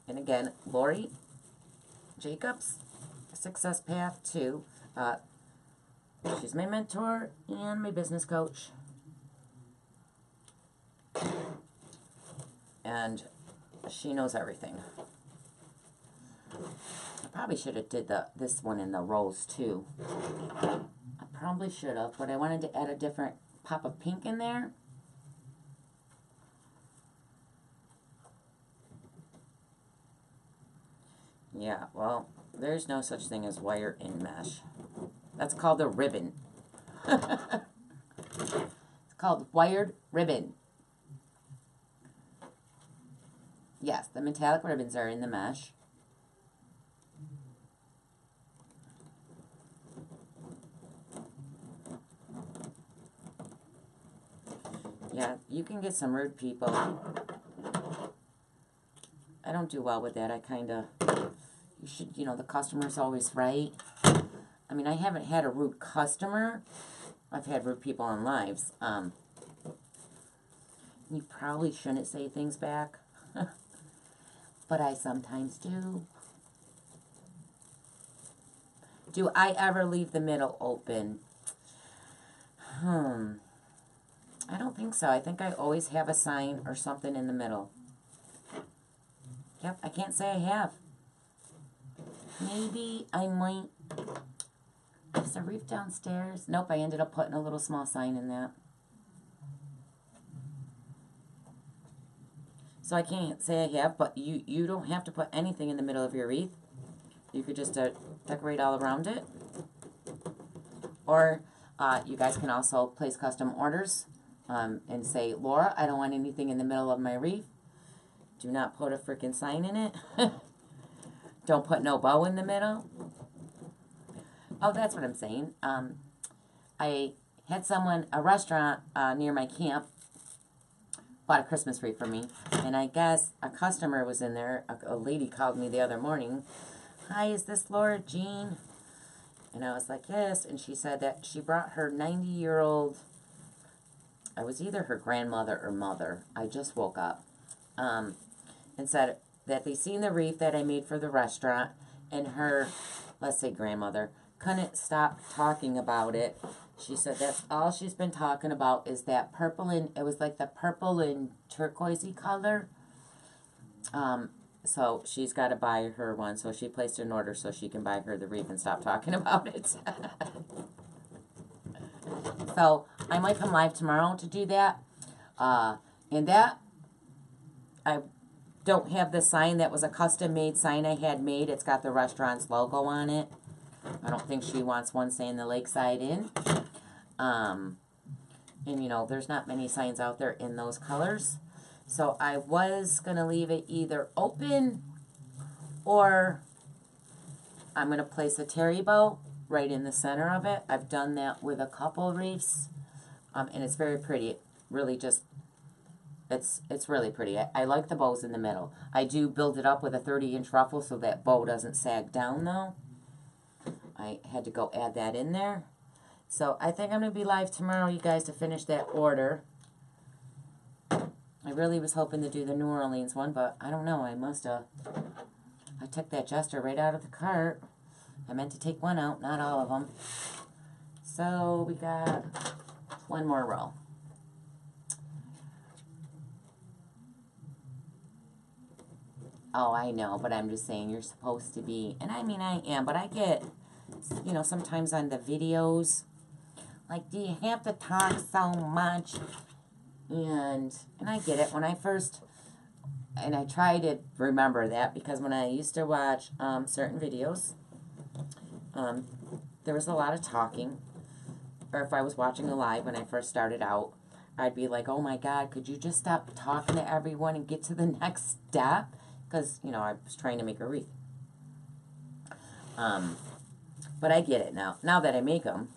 again, Lori Jacobs, Success Path 2. She's my mentor and my business coach. And she knows everything. I probably should have did this one in the rows too. I probably should have, but I wanted to add a different pop of pink in there. Yeah, well, there's no such thing as wire in mesh. That's called a ribbon. It's called wired ribbon. Yes, the metallic ribbons are in the mesh. Yeah, you can get some rude people. I don't do well with that. I kind of, you should, you know, the customer's always right. I mean, I haven't had a rude customer. I've had rude people on lives. You probably shouldn't say things back. But I sometimes do. Do I ever leave the middle open? I don't think so. I think I always have a sign or something in the middle. Yep, I can't say I have. Maybe I might. Is the Wreath downstairs? Nope, I ended up putting a little small sign in that. So I can't say I have, but you don't have to put anything in the middle of your wreath. You could just decorate all around it. Or you guys can also place custom orders and say, Laura, I don't want anything in the middle of my wreath. Do not put a freaking sign in it. Don't put no bow in the middle. Oh, that's what I'm saying. I had someone, a restaurant near my camp, bought a Christmas wreath for me. And I guess a customer was in there. A lady called me the other morning. Hi, is this Laura Jean? And I was like, yes. And she said that she brought her 90-year-old, I was either her grandmother or mother. I just woke up. And said that they seen the wreath that I made for the restaurant. And her, let's say grandmother, couldn't stop talking about it. She said that's all she's been talking about is that purple and, it was like the purple and turquoisey color. So she's got to buy her one. So she placed an order so she can buy her the wreath and stop talking about it. So I might come live tomorrow to do that. And that, I don't have the sign. That was a custom-made sign I had made. It's got the restaurant's logo on it. I don't think she wants one saying the Lakeside Inn. And, you know, there's not many signs out there in those colors. So I was going to leave it either open or I'm going to place a terry bow right in the center of it. I've done that with a couple wreaths. And it's very pretty. It really just, it's really pretty. I like the bows in the middle. I do build it up with a 30-inch ruffle so that bow doesn't sag down, though. I had to go add that in there. So I think I'm going to be live tomorrow, you guys, to finish that order. I really was hoping to do the New Orleans one, but I don't know. I must have. I took that Jester right out of the cart. I meant to take one out, not all of them. So we got one more row. Oh, I know, but I'm just saying you're supposed to be. And I mean, I am, but I get, you know, sometimes on the videos, like, do you have to talk so much? And I get it. When I first, and I try to remember that, because when I used to watch certain videos, there was a lot of talking. Or if I was watching a live when I first started out, I'd be like, oh my God, could you just stop talking to everyone and get to the next step? Because, you know, I was trying to make a wreath. But I get it now. Now that I make them,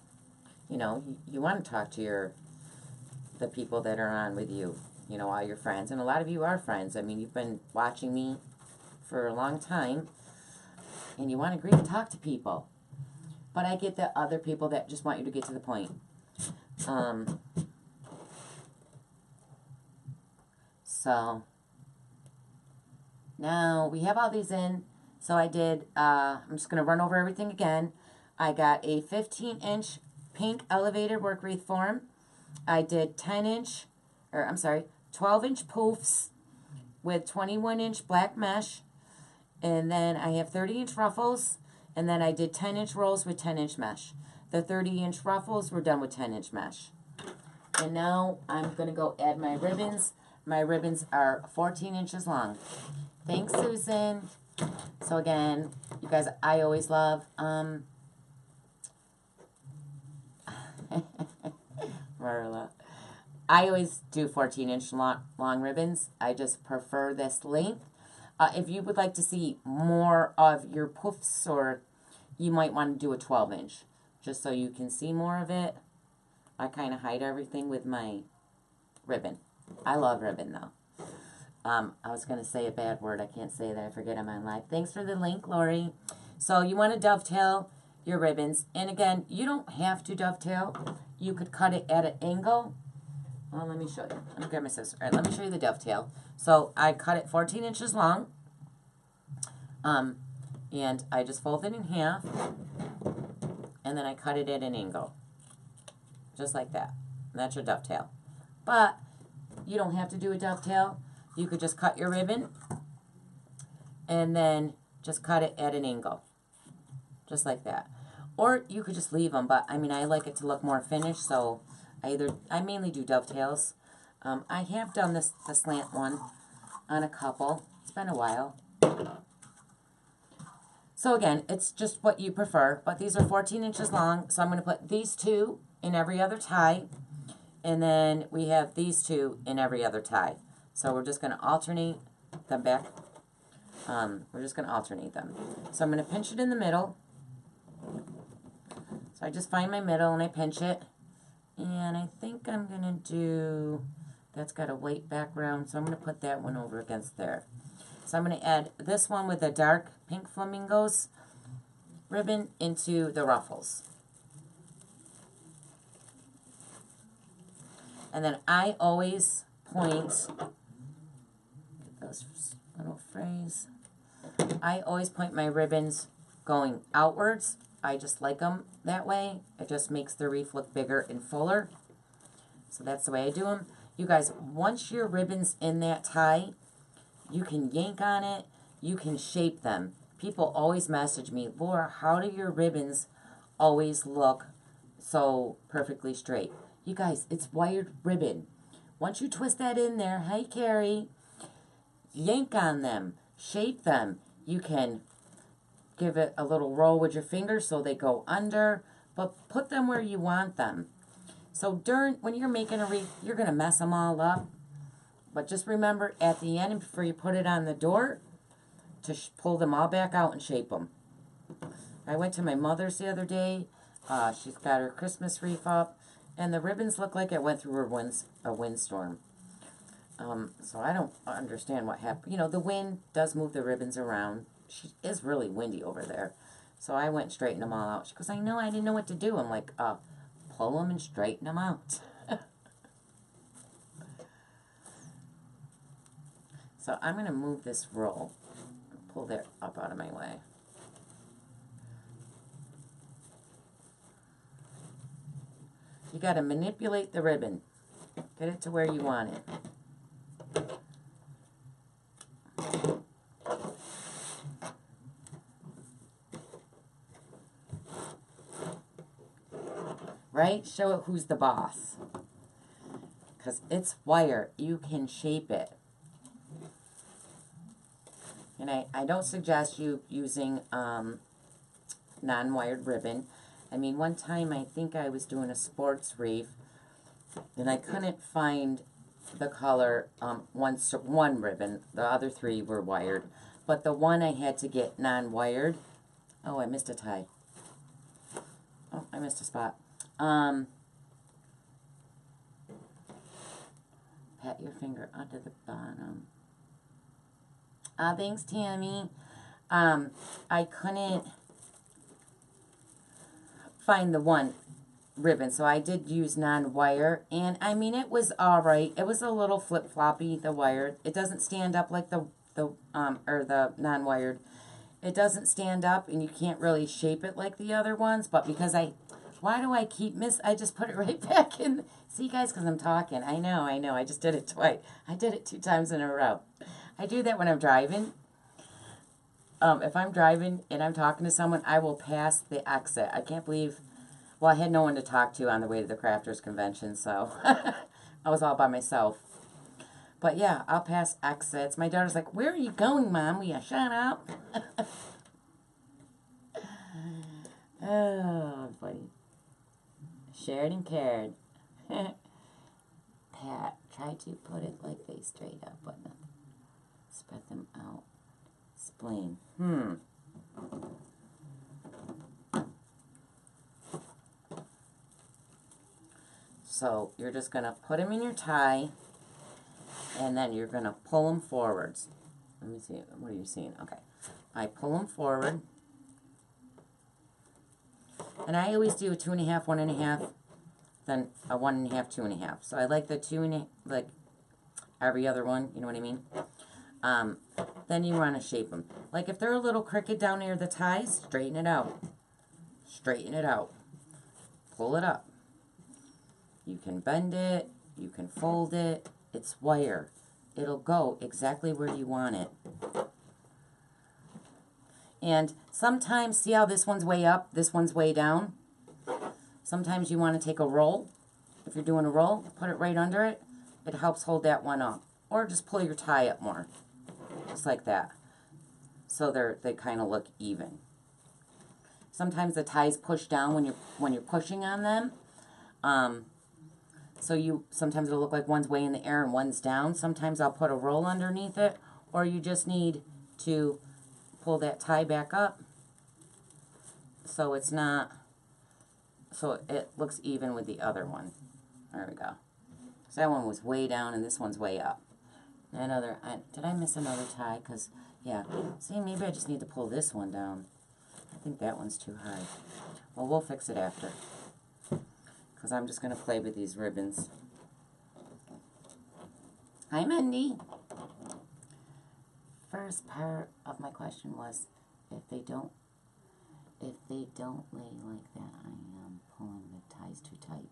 you know, you want to talk to the people that are on with you. you know, all your friends. And a lot of you are friends. I mean, you've been watching me for a long time, and you want to agree to talk to people. But I get the other people that just want you to get to the point. So now we have all these in. So I did, I'm just going to run over everything again. I got a 15-inch pink elevated work wreath form. I did 12-inch poofs with 21-inch black mesh. And then I have 30-inch ruffles. And then I did 10-inch rolls with 10-inch mesh. The 30-inch ruffles were done with 10-inch mesh. And now I'm going to go add my ribbons. My ribbons are 14 inches long. Thanks, Susan. So again, you guys, I always love Marla. I always do 14-inch long ribbons. I just prefer this length. If you would like to see more of your poofs, or you might want to do a 12-inch, just so you can see more of it. I kind of hide everything with my ribbon. I love ribbon, though. I was going to say a bad word. I can't say that. I forget I'm on live. Thanks for the link, Lori. So you want to dovetail your ribbons. And again, you don't have to dovetail. You could cut it at an angle. Well, let me show you. Let me grab my scissors. All right, let me show you the dovetail. So I cut it 14 inches long. And I just fold it in half. And then I cut it at an angle. Just like that. And that's your dovetail. But you don't have to do a dovetail. You could just cut your ribbon and then just cut it at an angle. Just like that. Or you could just leave them, but I mean, I like it to look more finished, so I mainly do dovetails. I have done the slant one on a couple. It's been a while. So again, it's just what you prefer, but these are 14 inches long, so I'm going to put these two in every other tie, and then we have these two in every other tie. So we're just going to alternate them back. We're just going to alternate them. So I'm going to pinch it in the middle. So I just find my middle and I pinch it. And I think I'm going to do, that's got a white background, so I'm going to put that one over against there. So I'm going to add this one with the dark pink flamingos ribbon into the ruffles. And then I always point, get those little frays. I always point my ribbons going outwards. I just like them that way. It just makes the wreath look bigger and fuller. So that's the way I do them. You guys, once your ribbon's in that tie, you can yank on it. You can shape them. People always message me, Laura, how do your ribbons always look so perfectly straight? You guys, it's wired ribbon. Once you twist that in there, hey, Carrie, yank on them, shape them. You can give it a little roll with your fingers so they go under, but put them where you want them. So when you're making a wreath, you're going to mess them all up. But just remember at the end, before you put it on the door, to pull them all back out and shape them. I went to my mother's the other day. She's got her Christmas wreath up, and the ribbons look like it went through a windstorm. So I don't understand what happened. You know, the wind does move the ribbons around. She is really windy over there. So I went and straightened them all out. She goes, I know, I didn't know what to do. I'm like, pull them and straighten them out. So I'm going to move this roll. Pull that up out of my way. You got to manipulate the ribbon. Get it to where you want it. Right? Show it who's the boss. Because it's wire. You can shape it. And I don't suggest you using non-wired ribbon. I mean, one time I think I was doing a sports wreath, and I couldn't find the color one ribbon. The other three were wired. But the one I had to get non-wired. Oh, I missed a tie. Oh, I missed a spot. pat your finger under the bottom. Thanks, Tammy. I couldn't find the one ribbon, so I did use non-wire, and I mean, it was all right. It was a little flip-floppy, the wire. It doesn't stand up like the non-wired. It doesn't stand up, and you can't really shape it like the other ones, but because why do I keep I just put it right back in. See, guys, because I'm talking. I know. I just did it twice. I did it 2 times in a row. I do that when I'm driving. If I'm driving and I'm talking to someone, I will pass the exit. I can't believe, well, I had no one to talk to on the way to the Crafters Convention, so I was all by myself. But yeah, I'll pass exits. My daughter's like, where are you going, Mom? Will you shut up? Oh, buddy. Shared and cared. Pat, try to put it like they straight up, but not. Spread them out. Spleen. So you're just going to put them in your tie, and then you're going to pull them forwards. Let me see. What are you seeing? Okay. I pull them forward. And I always do a 2.5, 1.5, then a 1.5, 2.5. So I like the 2.5, like every other one, you know what I mean? Then you want to shape them. Like if they're a little crooked down near the ties, straighten it out. Straighten it out. Pull it up. You can bend it. You can fold it. It's wire. It'll go exactly where you want it. And sometimes, see how this one's way up, this one's way down? Sometimes you want to take a roll. If you're doing a roll, put it right under it. It helps hold that one up. Or just pull your tie up more. Just like that. So they kind of look even. Sometimes the ties push down when you're pushing on them. So sometimes it'll look like one's way in the air and one's down. Sometimes I'll put a roll underneath it, or you just need to pull that tie back up so it's not, so it looks even with the other one. There we go. So that one was way down and this one's way up. Did I miss another tie? Because, yeah, see, maybe I just need to pull this one down. I think that one's too high. Well, we'll fix it after. Because I'm just going to play with these ribbons. Hi, Mindy. First part of my question was, if they don't lay like that, I am pulling the ties too tight.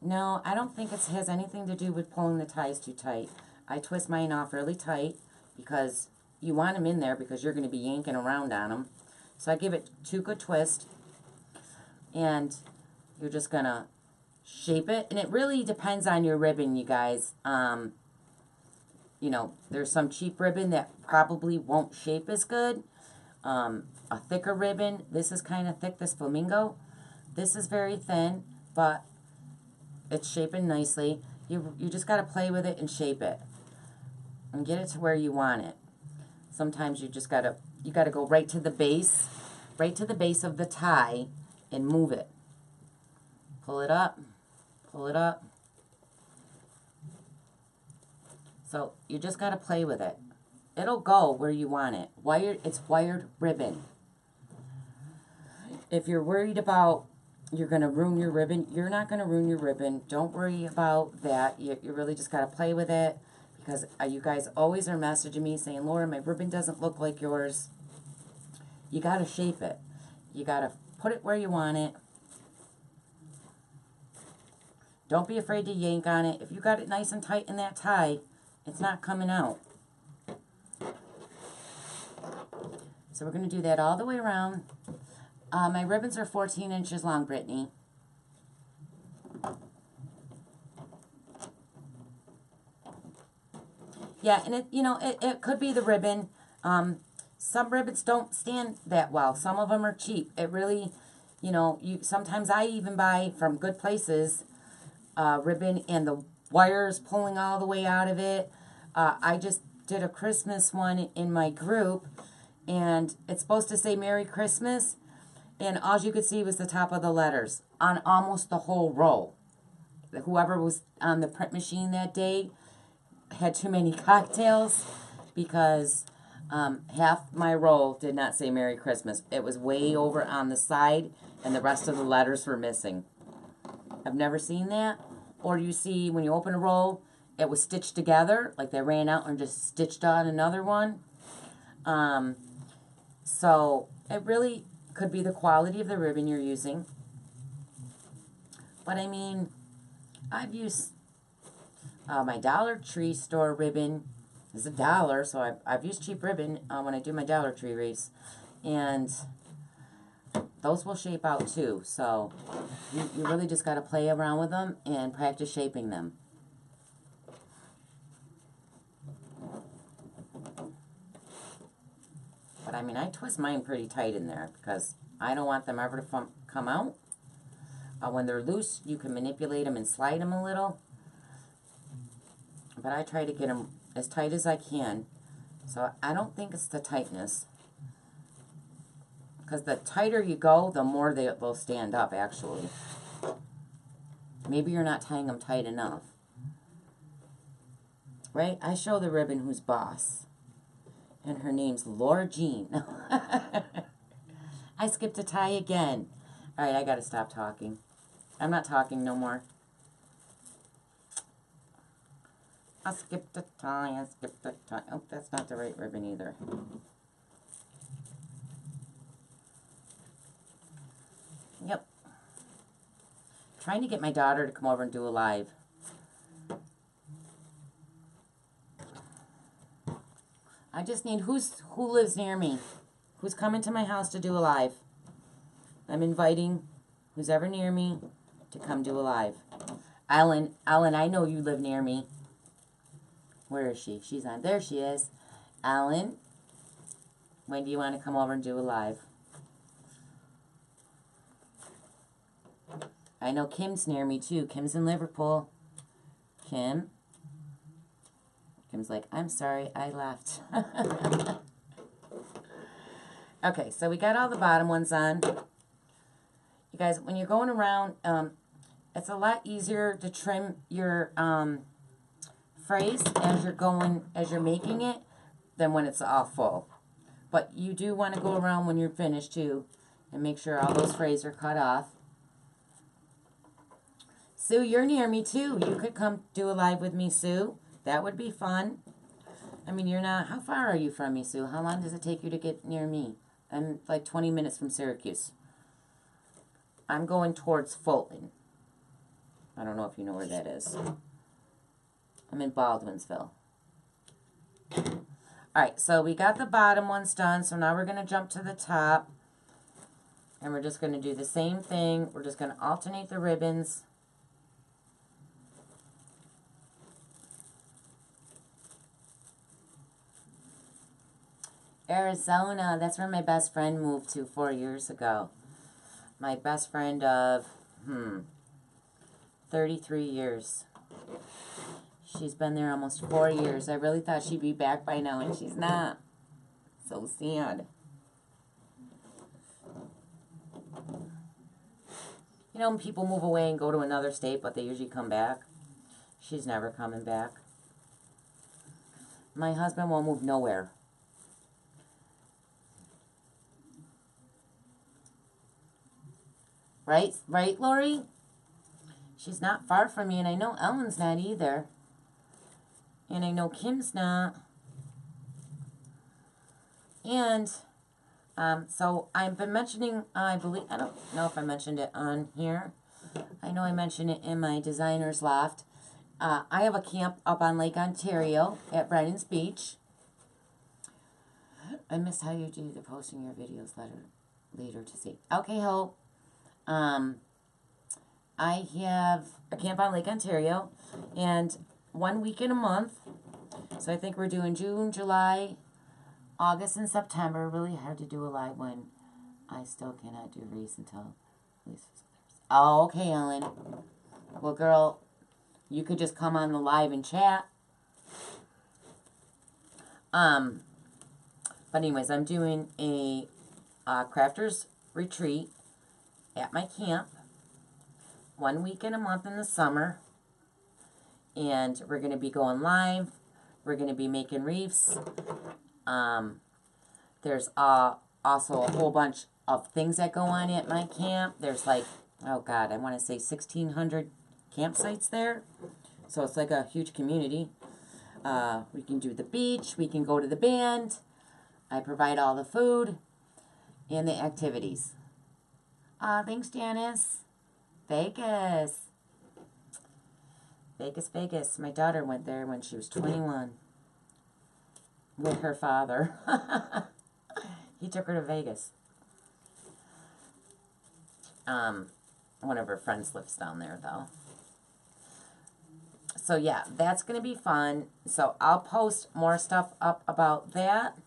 No, I don't think it has anything to do with pulling the ties too tight. I twist mine off really tight because you want them in there because you're going to be yanking around on them. So I give it 2 good twists, and you're just going to shape it. And it really depends on your ribbon, you guys. You know, there's some cheap ribbon that probably won't shape as good. A thicker ribbon, this is kind of thick, this Flamingo. This is very thin, but it's shaping nicely. You just got to play with it and shape it. And get it to where you want it. Sometimes you just got to go right to the base of the tie and move it. Pull it up, pull it up. So you just got to play with it. It'll go where you want it. It's wired ribbon. If you're worried about you're going to ruin your ribbon, you're not going to ruin your ribbon. Don't worry about that. You really just got to play with it, because you guys always are messaging me saying, Laura, my ribbon doesn't look like yours. You got to shape it. You got to put it where you want it. Don't be afraid to yank on it. If you got it nice and tight in that tie, it's not coming out. So we're going to do that all the way around. My ribbons are 14 inches long, Brittany. Yeah, and it could be the ribbon. Some ribbons don't stand that well. Some of them are cheap. It really, sometimes I even buy from good places ribbon and the wires pulling all the way out of it. I just did a Christmas one in my group, and it's supposed to say Merry Christmas, and all you could see was the top of the letters on almost the whole roll. whoever was on the print machine that day had too many cocktails because half my roll did not say Merry Christmas. It was way over on the side, and the rest of the letters were missing. I've never seen that. Or you see when you open a roll, it was stitched together, like they ran out and just stitched on another one. So it really could be the quality of the ribbon you're using. But I mean, I've used my Dollar Tree store ribbon. It's $1, so I've used cheap ribbon when I do my Dollar Tree wreaths. And those will shape out too. So you really just got to play around with them and practice shaping them. But I mean, I twist mine pretty tight in there because I don't want them ever to come out. When they're loose, you can manipulate them and slide them a little. But I try to get them as tight as I can. So I don't think it's the tightness. Because the tighter you go, the more they'll stand up, actually. Maybe you're not tying them tight enough. Right? I show the ribbon who's boss. And her name's Laura Jean. I skipped a tie again. Alright, I gotta stop talking. I'm not talking no more. I skipped a tie, I skipped a tie. Oh, that's not the right ribbon either. Yep. Trying to get my daughter to come over and do a live. I just need who lives near me, who's coming to my house to do a live. I'm inviting who's ever near me to come do a live. Ellen, I know you live near me. Where is she? She's on. There she is. Ellen, when do you want to come over and do a live? I know Kim's near me too. Kim's in Liverpool. Kim's like, I'm sorry, I left. Okay, so we got all the bottom ones on. You guys, when you're going around, it's a lot easier to trim your phrase as you're making it than when it's all full. But you do want to go around when you're finished too and make sure all those phrases are cut off. Sue, you're near me too. You could come do a live with me, Sue. That would be fun. I mean, you're not... How far are you from me, Sue? How long does it take you to get near me? I'm like 20 minutes from Syracuse. I'm going towards Fulton. I don't know if you know where that is. I'm in Baldwinsville. Alright, so we got the bottom ones done. So now we're going to jump to the top. And we're just going to do the same thing. We're just going to alternate the ribbons. Arizona, that's where my best friend moved to 4 years ago. My best friend of, 33 years. She's been there almost 4 years. I really thought she'd be back by now, and she's not. So sad. You know when people move away and go to another state, but they usually come back? She's never coming back. My husband won't move nowhere. Right, Lori? She's not far from me, and I know Ellen's not either. And I know Kim's not. And, so I've been mentioning, I don't know if I mentioned it on here. I know I mentioned it in my designer's loft. I have a camp up on Lake Ontario at Brennan's Beach. I missed how you do the posting your videos later to see. Okay, Hope. I have a camp on Lake Ontario, and 1 week in a month. So I think we're doing June, July, August, and September. Really hard to do a live when I still cannot do wreaths until at least Thursday. Oh, okay, Ellen. Well, girl, you could just come on the live and chat. But anyways, I'm doing a crafter's retreat at my camp one weekend a month in the summer. And we're going to be going live. We're going to be making wreaths. There's also a whole bunch of things that go on at my camp. There's like, oh God, I want to say 1,600 campsites there. So it's like a huge community. We can do the beach. We can go to the band. I provide all the food and the activities. Thanks, Janice. Vegas. Vegas, Vegas. My daughter went there when she was 21 with her father. He took her to Vegas. One of her friends lives down there, though. So, yeah, that's going to be fun. So, I'll post more stuff up about that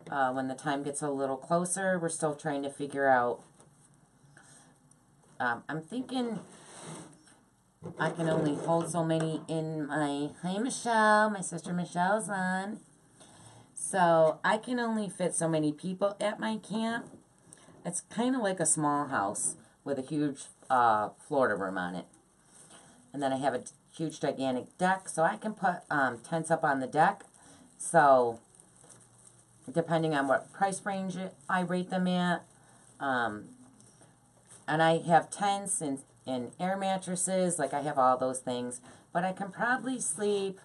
when the time gets a little closer. We're still trying to figure out. I'm thinking I can only hold so many in my... Hi, Michelle. My sister Michelle's on. So, I can only fit so many people at my camp. It's kind of like a small house with a huge Florida room on it. And then I have a huge, gigantic deck, so I can put tents up on the deck. So, depending on what price range I rate them at. And I have tents and air mattresses, like I have all those things. But I can probably sleep,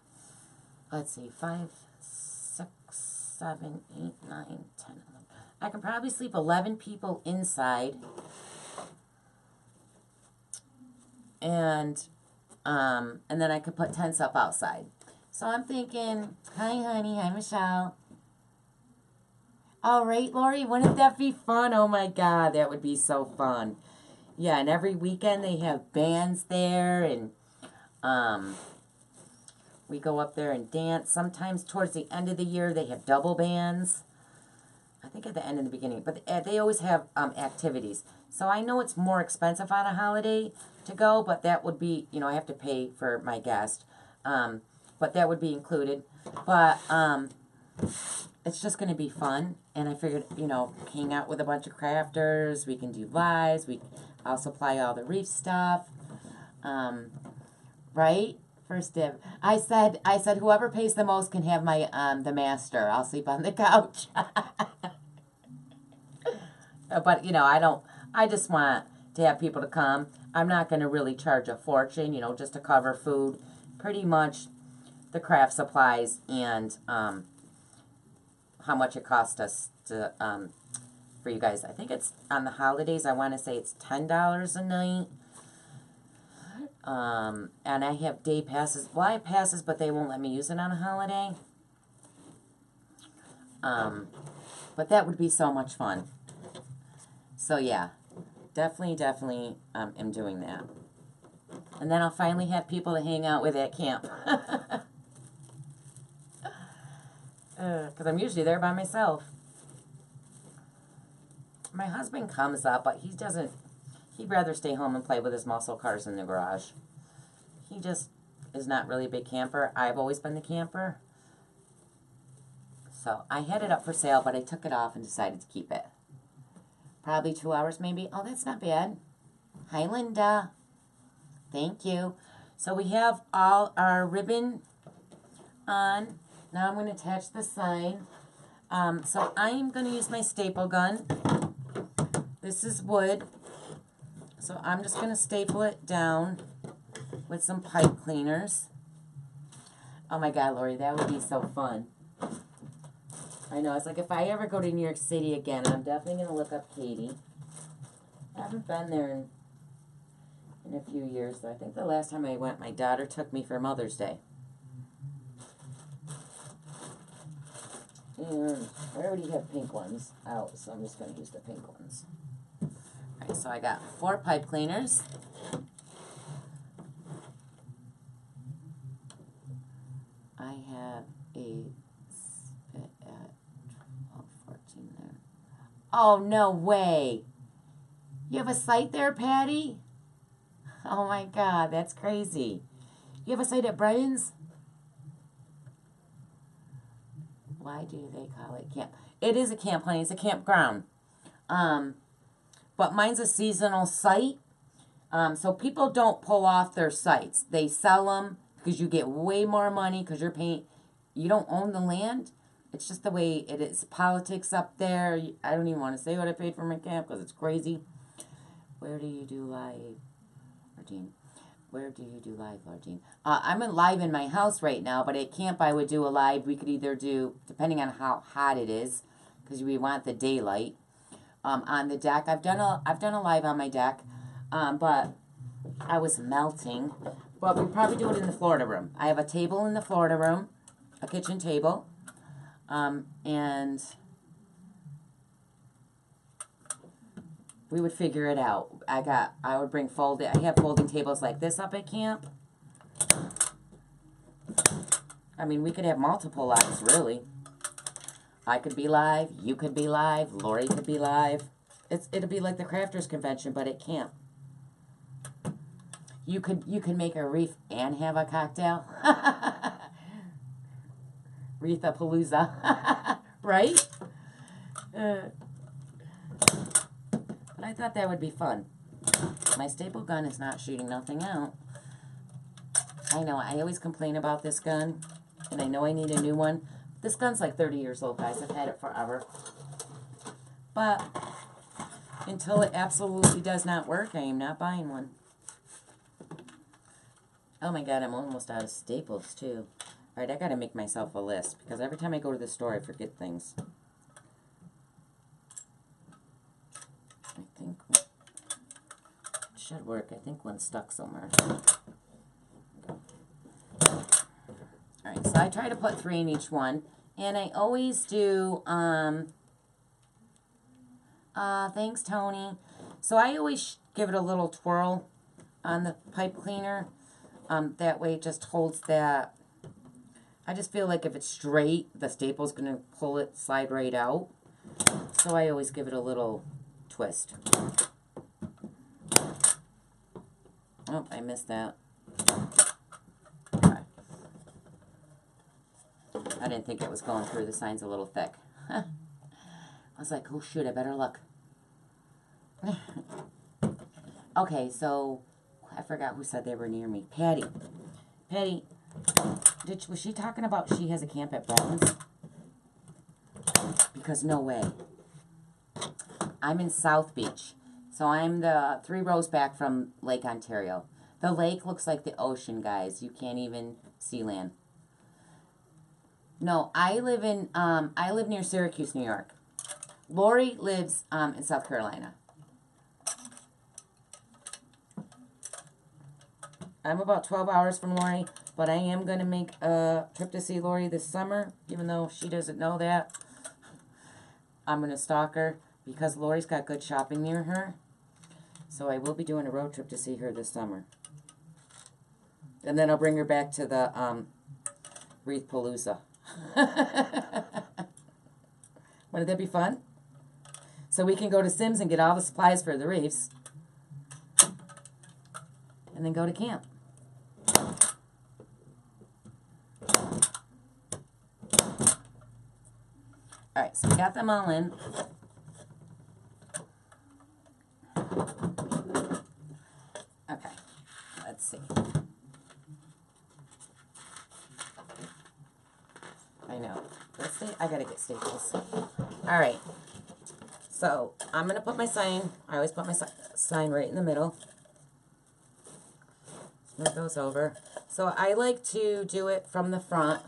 let's see, 5, 6, 7, 8, 9, 10, 11. I can probably sleep 11 people inside. And then I could put tents up outside. So I'm thinking, hi, honey. Hi, Michelle. All right, Lori, wouldn't that be fun? Oh, my God, that would be so fun. Yeah, and every weekend they have bands there, and we go up there and dance. Sometimes towards the end of the year, they have double bands. I think at the end and the beginning. But they always have activities. So I know it's more expensive on a holiday to go, but that would be, I have to pay for my guest. But that would be included. But it's just going to be fun. And I figured, hang out with a bunch of crafters. We can do lives. I'll supply all the reef stuff. Right? First dib. I said whoever pays the most can have my the master. I'll sleep on the couch. But I just want to have people to come. I'm not going to really charge a fortune, just to cover food. Pretty much the craft supplies and how much it cost us to for you guys. I think it's on the holidays. I want to say it's $10 a night. And I have day passes. Well, I have passes, but they won't let me use it on a holiday. But that would be so much fun. So, yeah. Definitely am doing that. And then I'll finally have people to hang out with at camp. Because I'm usually there by myself. My husband comes up, but he'd rather stay home and play with his muscle cars in the garage. He just is not really a big camper. I've always been the camper. So I had it up for sale, but I took it off and decided to keep it. Probably 2 hours maybe. Oh, that's not bad. Hi, Linda. Thank you. So we have all our ribbon on. Now I'm going to attach the sign. So I'm going to use my staple gun. This is wood. So I'm just going to staple it down with some pipe cleaners. Oh my God, Lori, that would be so fun. I know, it's like if I ever go to New York City again, I'm definitely going to look up Katie. I haven't been there in a few years, though. I think the last time I went, my daughter took me for Mother's Day. And I already have pink ones out, so I'm just going to use the pink ones. Alright, so I got 4 pipe cleaners. I have a spit at 12:14 there. Oh, no way. You have a site there, Patty? Oh my God, that's crazy. You have a site at Brian's? Why do they call it camp? It is a camp, honey. It's a campground. But mine's a seasonal site. So people don't pull off their sites. They sell them because you get way more money because you're paying. You don't own the land. It's just the way it is. Politics up there. I don't even want to say what I paid for my camp because it's crazy. Where do you do live, Lordine? Where do you do live, Lordine? I'm live in my house right now, but at camp I would do a live. We could either do, depending on how hot it is, because we want the daylight. On the deck, I've done a live on my deck, but I was melting. But we probably do it in the Florida room. I have a table in the Florida room, a kitchen table, and we would figure it out. I would bring I have folding tables like this up at camp. I mean, we could have multiple lives, really. I could be live, you could be live, Lori could be live. It'll be like the crafters convention, but at camp. You could make a wreath and have a cocktail. Wreath-a-palooza. Right? But I thought that would be fun. My staple gun is not shooting nothing out. I know, I always complain about this gun, and I know I need a new one. This gun's like 30 years old, guys. I've had it forever. But until it absolutely does not work, I am not buying one. Oh my God, I'm almost out of staples, too. All right, I got to make myself a list, because every time I go to the store, I forget things. I think it should work. I think one's stuck somewhere. Alright, so I try to put 3 in each one. And I always do, thanks, Tony. So I always give it a little twirl on the pipe cleaner. That way it just holds that. I just feel like if it's straight, the staple's going to pull it, slide right out. So I always give it a little twist. Oh, I missed that. Okay. I didn't think it was going through. The sign's a little thick. I was like, oh shoot, I better look. Okay, so I forgot who said they were near me. Patty. Patty, was she talking about she has a camp at Brentwood's? Because no way. I'm in South Beach. So I'm the 3 rows back from Lake Ontario. The lake looks like the ocean, guys. You can't even see land. No, I live near Syracuse, New York. Lori lives in South Carolina. I'm about 12 hours from Lori, but I am going to make a trip to see Lori this summer, even though she doesn't know that. I'm going to stalk her because Lori's got good shopping near her. So I will be doing a road trip to see her this summer. And then I'll bring her back to the Wreath Palooza. Wouldn't that be fun? So we can go to Sims and get all the supplies for the reefs. And then go to camp. Alright, so we got them all in. Okay, let's see. I know. I gotta get staples. Alright, so I'm gonna put my sign. I always put my sign right in the middle. It goes over. So I like to do it from the front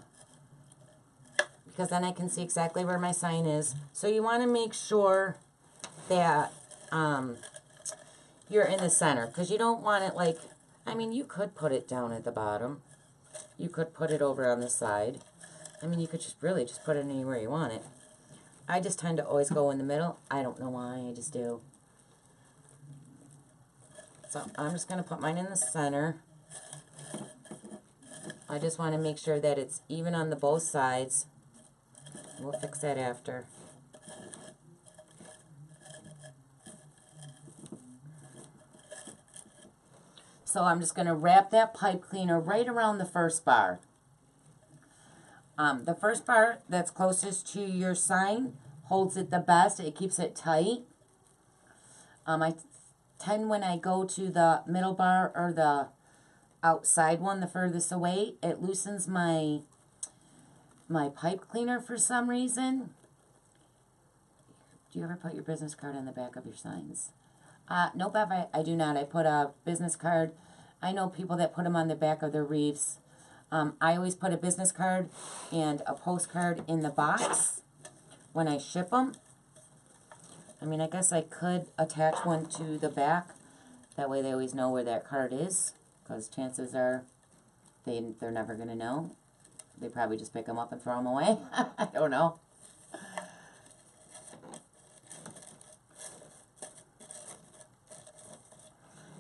because then I can see exactly where my sign is. So you want to make sure that you're in the center because you don't want it like, I mean, you could put it down at the bottom. You could put it over on the side. I mean, you could just really just put it anywhere you want it. I just tend to always go in the middle. I don't know why, I just do. So I'm just going to put mine in the center. I just want to make sure that it's even on the both sides. We'll fix that after. So I'm just going to wrap that pipe cleaner right around the first bar. The first bar that's closest to your sign holds it the best. It keeps it tight. I tend when I go to the middle bar or the outside one, the furthest away, it loosens my pipe cleaner for some reason. Do you ever put your business card on the back of your signs? Nope, I do not. I put a business card. I know people that put them on the back of their wreaths. I always put a business card and a postcard in the box when I ship them. I mean, I guess I could attach one to the back. That way they always know where that card is, because chances are they're never going to know. They probably just pick them up and throw them away. I don't know.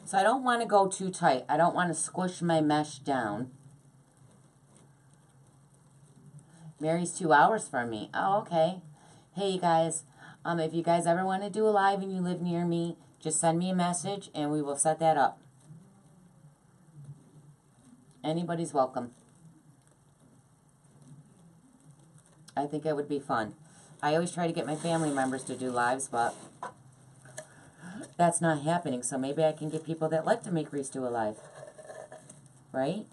So I don't want to go too tight. I don't want to squish my mesh down. Mary's 2 hours from me. Oh, okay. Hey, you guys. If you guys ever want to do a live and you live near me, just send me a message and we will set that up. Anybody's welcome. I think it would be fun. I always try to get my family members to do lives, but that's not happening. So maybe I can get people that like to make wreaths do a live. Right?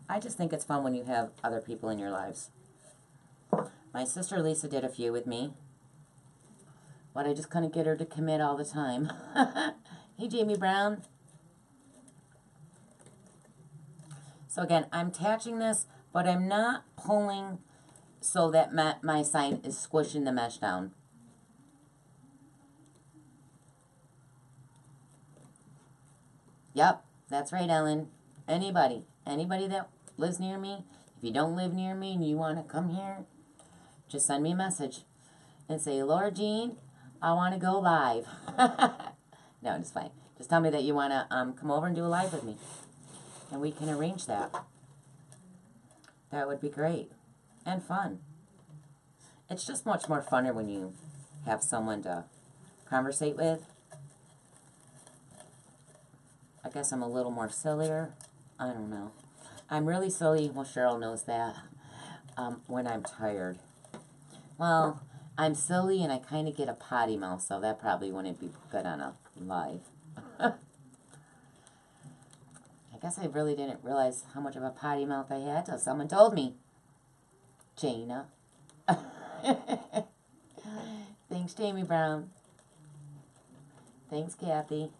I just think it's fun when you have other people in your lives. My sister Lisa did a few with me, but I just couldn't get her to commit all the time. Hey, Jamie Brown. So again, I'm attaching this, but I'm not pulling so that my sign is squishing the mesh down. Yep, that's right, Ellen. Anybody that lives near me, if you don't live near me and you want to come here, just send me a message and say, Laura Jean, I want to go live. No, it's fine. Just tell me that you want to come over and do a live with me, and we can arrange that. That would be great and fun. It's just much more funner when you have someone to conversate with. I guess I'm a little more sillier. I don't know. I'm really silly. Well, Cheryl knows that. When I'm tired. Well, I'm silly and I kind of get a potty mouth, so that probably wouldn't be good on a live. I guess I really didn't realize how much of a potty mouth I had till someone told me. Jana. Thanks, Jamie Brown. Thanks, Kathy.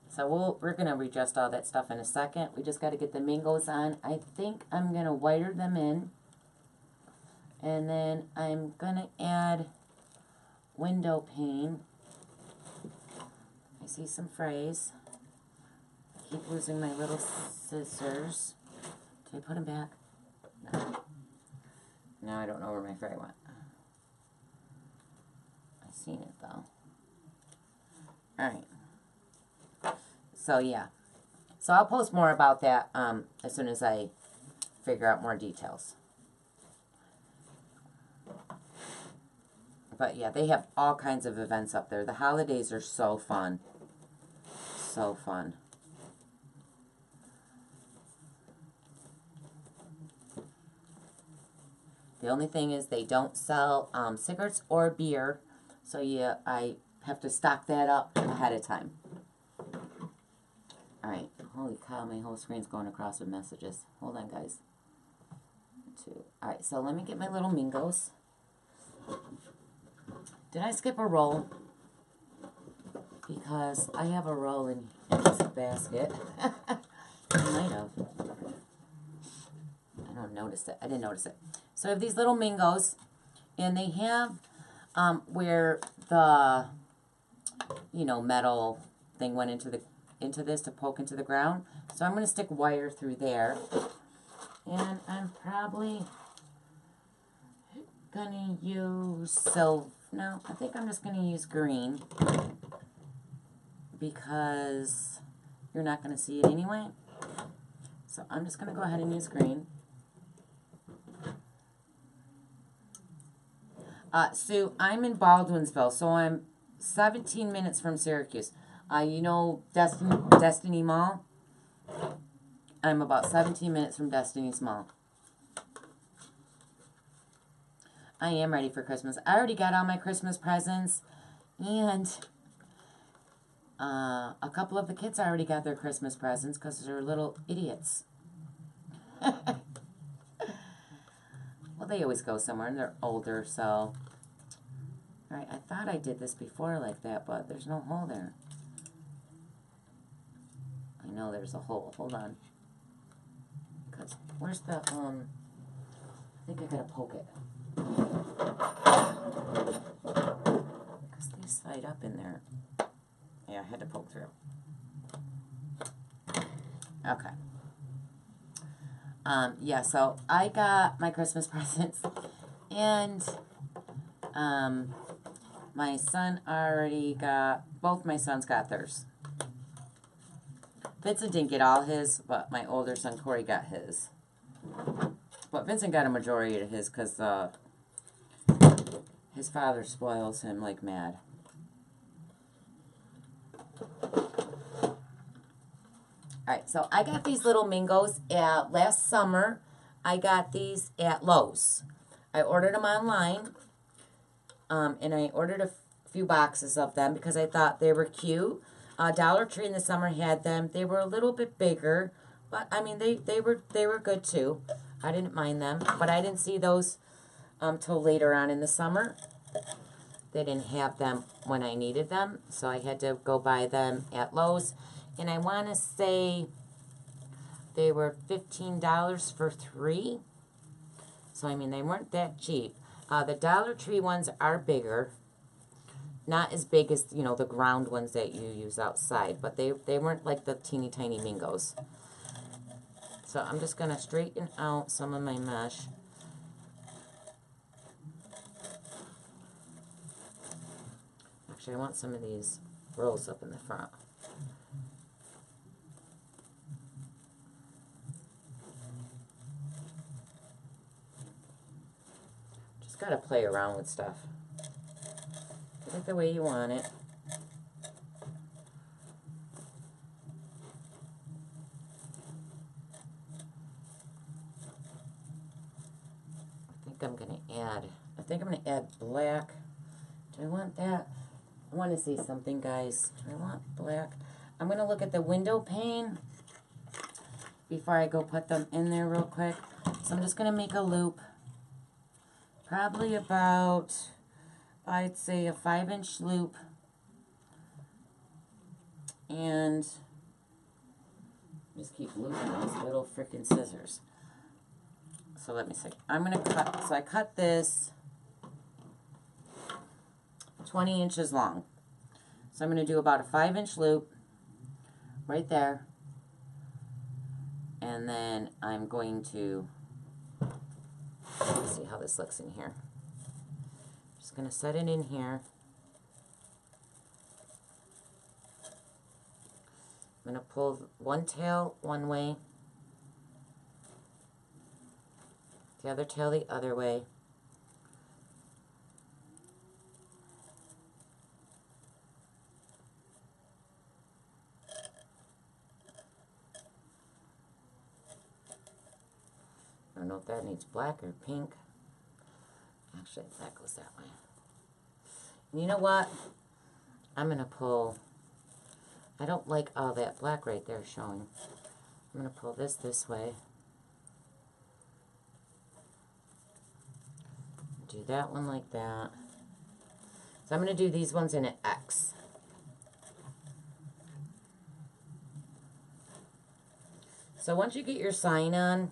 So we're going to readjust all that stuff in a second. We just got to get the Mingos on. I think I'm going to wire them in. And then I'm going to add window pane. I see some frays. I keep losing my little scissors. Did I put them back? No. No, I don't know where my fray went. I seen it though. Alright. So yeah. So I'll post more about that as soon as I figure out more details. But yeah, they have all kinds of events up there. The holidays are so fun. So fun. The only thing is they don't sell cigarettes or beer. So yeah, I have to stock that up ahead of time. Alright. Holy cow, my whole screen's going across with messages. Hold on, guys. Alright, so let me get my little Mingos. Did I skip a roll? Because I have a roll in this basket. I might have. I don't notice it. I didn't notice it. So I have these little Mingos, and they have where the metal thing went into this to poke into the ground. So I'm going to stick wire through there, and I'm probably going to use silver. No, I think I'm just going to use green because you're not going to see it anyway. So I'm just going to go ahead and use green. Sue, I'm in Baldwinsville, so I'm 17 minutes from Syracuse. You know Destiny Mall? I'm about 17 minutes from Destiny's Mall. I am ready for Christmas. I already got all my Christmas presents, and A couple of the kids already got their Christmas presents because they're little idiots. Well, they always go somewhere and they're older, so. Alright, I thought I did this before like that, but there's no hole there. I know there's a hole. Hold on. Because, where's the, I think I gotta poke it. Because these slide up in there. Yeah, I had to poke through. Okay. Yeah, so I got my Christmas presents, and, my son already got, both my sons got theirs. Vincent didn't get all his, but my older son Corey got his. But Vincent got a majority of his because his father spoils him like mad. Alright, so I got these little Mingos last summer. I got these at Lowe's. I ordered them online. And I ordered a few boxes of them because I thought they were cute. Dollar Tree in the summer had them. They were a little bit bigger, but I mean they were good too. I didn't mind them, but I didn't see those till later on in the summer. They didn't have them when I needed them, so I had to go buy them at Lowe's. And I want to say they were $15 for 3. So I mean they weren't that cheap. The Dollar Tree ones are bigger. Not as big as, you know, the ground ones that you use outside. But they weren't like the teeny tiny Mingos. So I'm just going to straighten out some of my mesh. Actually, I want some of these rolls up in the front. Just got to play around with stuff. Get it the way you want it. I'm going to add black. Do I want that? I want to see something, guys. Do I want black? I'm going to look at the window pane before I go put them in there real quick. So I'm just going to make a loop. Probably about, I'd say, a 5-inch loop. And just keep looping these little freaking scissors. So let me see. I'm going to cut, so I cut this 20 inches long. So I'm going to do about a 5-inch loop right there. And then I'm going to, let's see how this looks in here. Just going to set it in here. I'm going to pull one tail one way. The other tail the other way. I don't know if that needs black or pink. Actually, that goes that way. And you know what? I'm going to pull, I don't like all that black right there showing. I'm going to pull this way. Do that one like that. So I'm going to do these ones in an X. So once you get your sign on,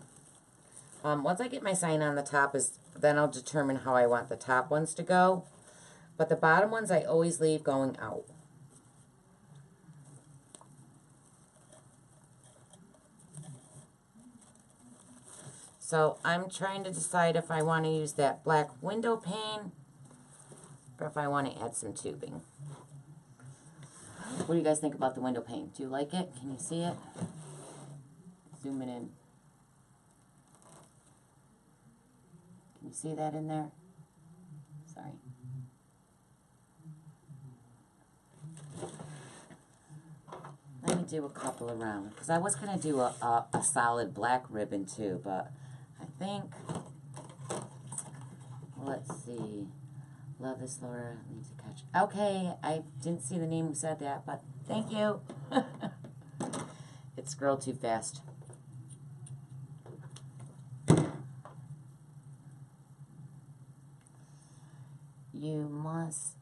once I get my sign on the top, then I'll determine how I want the top ones to go. But the bottom ones I always leave going out. So I'm trying to decide if I want to use that black window pane or if I want to add some tubing. What do you guys think about the window pane? Do you like it? Can you see it? Zoom it in. Can you see that in there? Sorry. Let me do a couple around. Because I was going to do a solid black ribbon too, but I think, let's see. Love this, Laura. Needs to catch. Okay, I didn't see the name who said that, but Thank you. It scrolled too fast. You must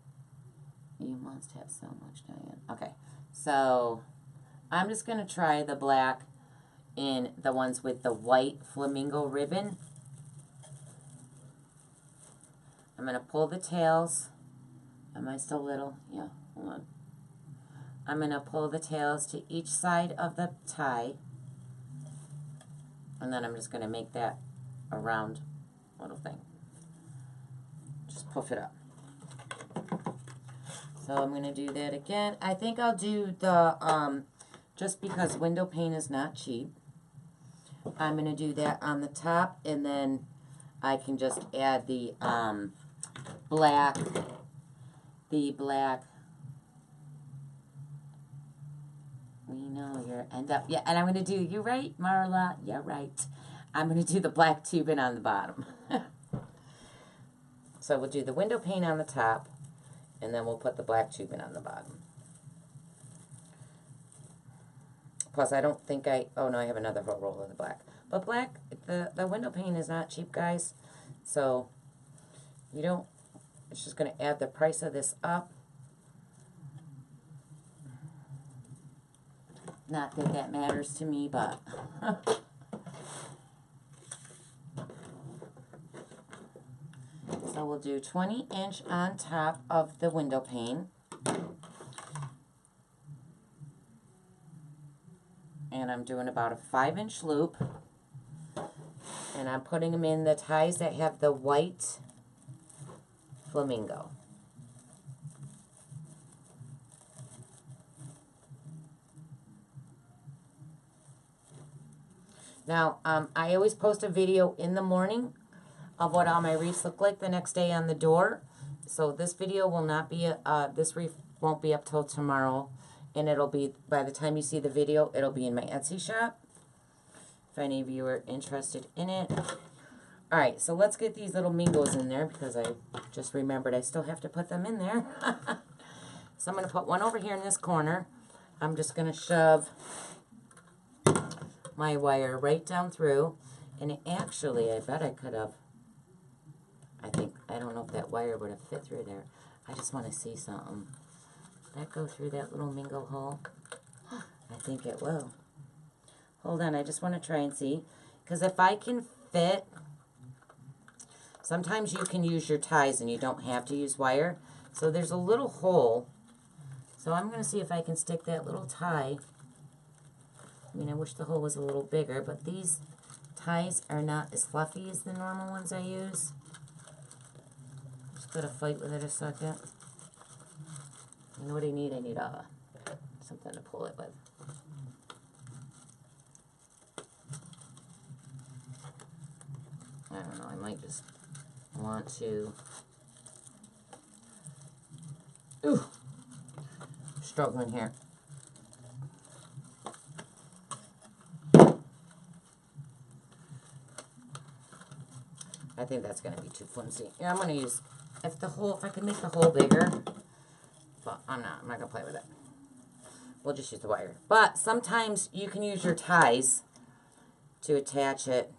have so much, Diane. Okay, so I'm just going to try the black in the ones with the white flamingo ribbon. I'm going to pull the tails. Am I still little? Yeah, hold on. I'm going to pull the tails to each side of the tie. And then I'm just going to make that a round little thing. Just puff it up. So I'm going to do that again. I think I'll do the, just because window pane is not cheap, I'm going to do that on the top, and then I can just add the black, we know you're end up, yeah, and I'm going to do, you right, Marla? Yeah, right. I'm going to do the black tubing on the bottom. So we'll do the window pane on the top, and then we'll put the black tubing on the bottom. Plus, I don't think oh no, I have another whole roll of the black. But black, the window pane is not cheap, guys. So, you don't, it's just going to add the price of this up. Not that that matters to me, but... So we'll do 20-inch on top of the window pane. And I'm doing about a 5-inch loop. And I'm putting them in the ties that have the white flamingo. Now, I always post a video in the morning of what all my wreaths look like the next day on the door. So this video will not be, this wreath won't be up till tomorrow. And it'll be, by the time you see the video, it'll be in my Etsy shop. If any of you are interested in it. Alright, so let's get these little Mingos in there, because I just remembered I still have to put them in there. So I'm going to put one over here in this corner. I'm just going to shove my wire right down through. And it actually, I bet I could have, I don't know if that wire would have fit through there. I just want to see something. Did that go through that little Mingo hole? I think it will. Hold on, I just want to try and see. Because if I can fit, sometimes you can use your ties and you don't have to use wire. So there's a little hole. So I'm going to see if I can stick that little tie. I mean, I wish the hole was a little bigger, but these ties are not as fluffy as the normal ones I use. Just got to fight with it a second. You know what I need? I need something to pull it with. I don't know, I might just want to... Ooh! Struggling here. I think that's going to be too flimsy. Yeah, I'm going to use, if I can make the hole bigger, but I'm not going to play with it. We'll just use the wire. But sometimes you can use your ties to attach it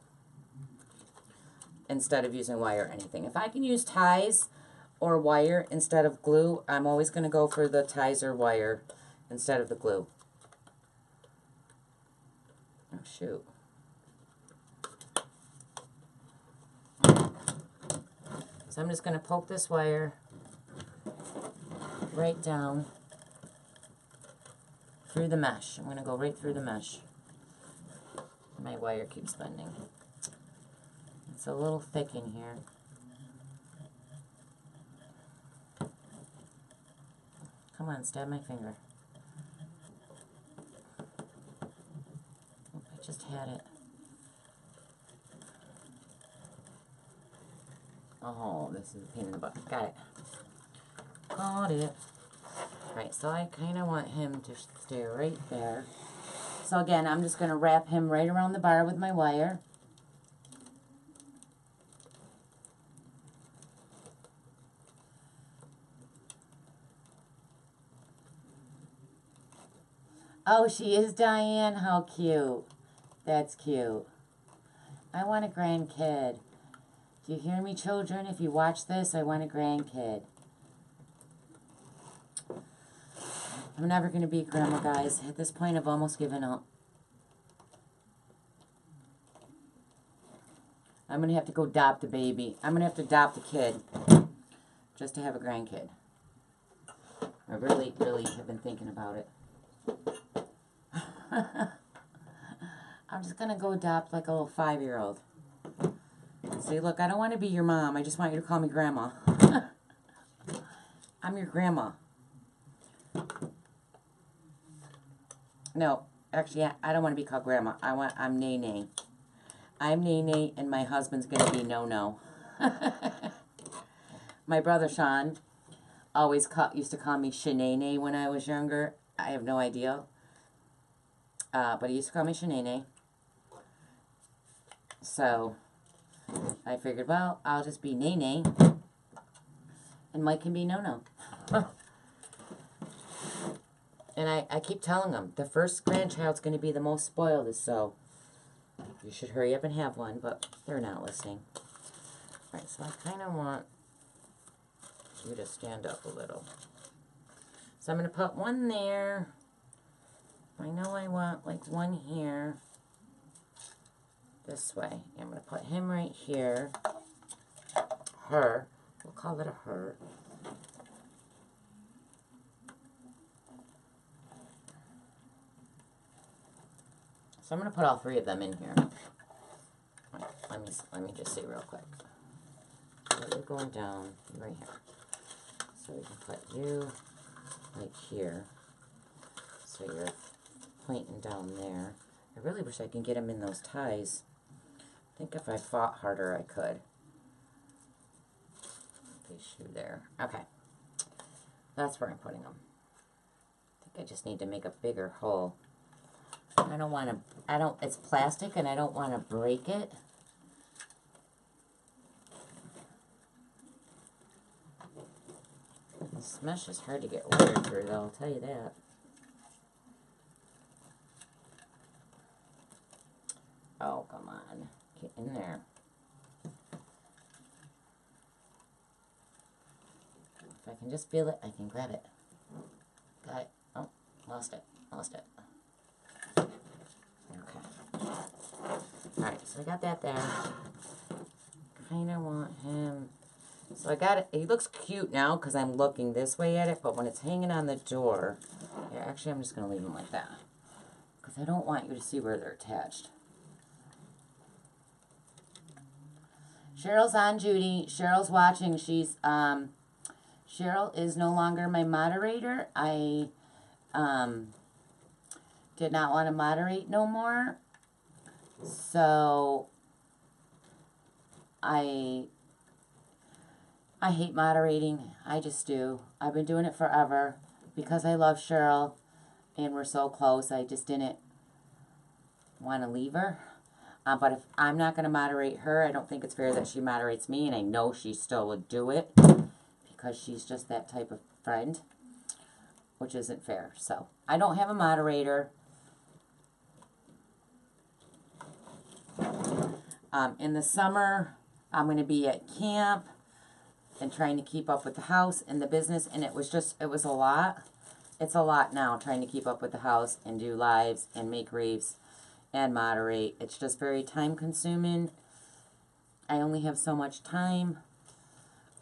instead of using wire or anything. If I can use ties or wire instead of glue, I'm always going to go for the ties or wire instead of the glue. Oh, shoot. So I'm just going to poke this wire right down through the mesh. I'm going to go right through the mesh. My wire keeps bending. It's a little thick in here. Come on, stab my finger. Oh, I just had it. Oh, this is a pain in the butt. Got it. Got it. Alright, so I kind of want him to stay right there. So again, I'm just going to wrap him right around the bar with my wire. Oh, she is Diane. How cute. That's cute. I want a grandkid. Do you hear me, children? If you watch this, I want a grandkid. I'm never going to be a grandma, guys. At this point, I've almost given up. I'm going to have to go adopt a baby. I'm going to have to adopt a kid just to have a grandkid. I really, really have been thinking about it. I'm just going to go adopt like a little 5-year-old. Say, look, I don't want to be your mom. I just want you to call me grandma. I'm your grandma. No, actually, I don't want to be called grandma. I'm Nene. I'm Nene, and my husband's going to be No-No. My brother Sean always used to call me Shanene when I was younger. I have no idea. But he used to call me Shanene. So I figured, well, I'll just be Nene, and Mike can be No-No. And I keep telling them, the first grandchild's going to be the most spoiled, so you should hurry up and have one, but they're not listening. Alright, so I kind of want you to stand up a little. So I'm going to put one there. I know I want like one here. This way. I'm going to put him right here. Her. We'll call it a her. So I'm going to put all 3 of them in here. Let me just see real quick. So you're going down right here. So we can put you like here. So you're pointing down there. I really wish I could get him in those ties. I think if I fought harder, I could. These shoe there. Okay. That's where I'm putting them. I think I just need to make a bigger hole. I don't want to, it's plastic and I don't want to break it. This mesh is hard to get wired through, though, I'll tell you that. Oh, come on. Get in there. If I can just feel it, I can grab it. Got it. Oh, lost it. Lost it. Okay. Alright, so I got that there. Kind of want him... So I got it. He looks cute now because I'm looking this way at it, but when it's hanging on the door... Here, actually, I'm just going to leave him like that. Because I don't want you to see where they're attached. Cheryl's on, Judy. Cheryl's watching. She's, Cheryl is no longer my moderator. I, did not want to moderate no more. So, I hate moderating. I just do. I've been doing it forever because I love Cheryl and we're so close. I just didn't want to leave her. But if I'm not going to moderate her, I don't think it's fair that she moderates me, and I know she still would do it because she's just that type of friend, which isn't fair. So, I don't have a moderator. In the summer, I'm going to be at camp and trying to keep up with the house and the business, and it was a lot. It's a lot now trying to keep up with the house and do lives and make wreaths and moderate. It's just very time consuming. I only have so much time.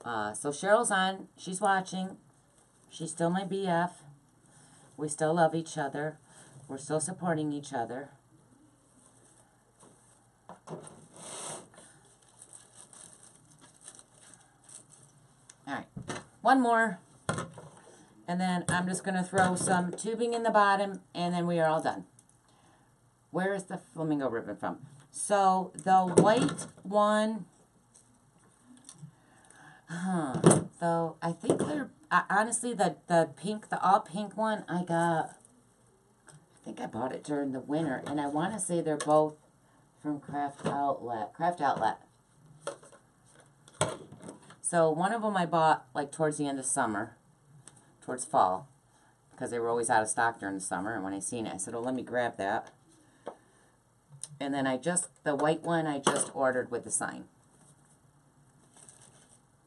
So Cheryl's on. She's watching. She's still my BF. We still love each other. We're still supporting each other. Alright. One more. And then I'm just going to throw some tubing in the bottom, and then we are all done. Where is the flamingo ribbon from? So, the white one, though, I think they're, honestly, the pink, the all pink one, I think I bought it during the winter, and I want to say they're both from Craft Outlet. So, one of them I bought, like, towards the end of summer, towards fall, because they were always out of stock during the summer. And when I seen it, I said, oh, let me grab that. And then the white one I just ordered with the sign.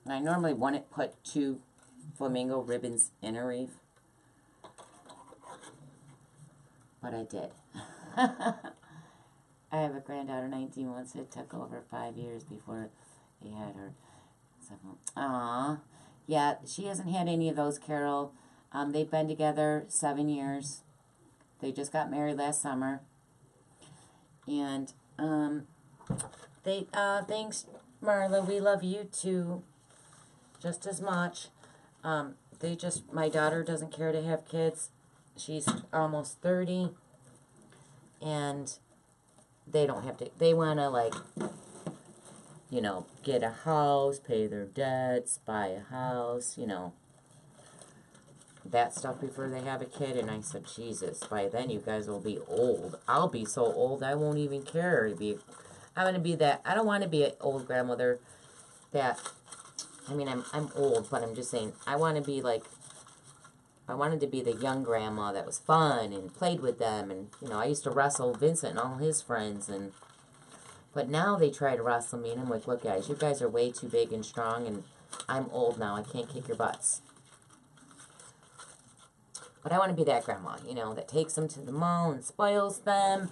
And I normally wouldn't put 2 flamingo ribbons in a wreath, but I did. I have a granddaughter, 19 months. It took over 5 years before they had her. So, aww. Yeah, she hasn't had any of those, Carol. They've been together 7 years. They just got married last summer. And thanks, Marla. We love you too, just as much. My daughter doesn't care to have kids. She's almost 30. And they don't have to, they want to, like, you know, get a house, pay their debts, buy a house, you know, that stuff before they have a kid. And I said, Jesus, by then you guys will be old. I'll be so old I won't even care to be, I'm going to be that, I don't want to be an old grandmother that, I mean, I'm old, but I'm just saying, I want to be like, I wanted to be the young grandma that was fun and played with them. And, you know, I used to wrestle Vincent and all his friends. But now they try to wrestle me. And I'm like, look, guys, you guys are way too big and strong. And I'm old now. I can't kick your butts. But I want to be that grandma, you know, that takes them to the mall and spoils them.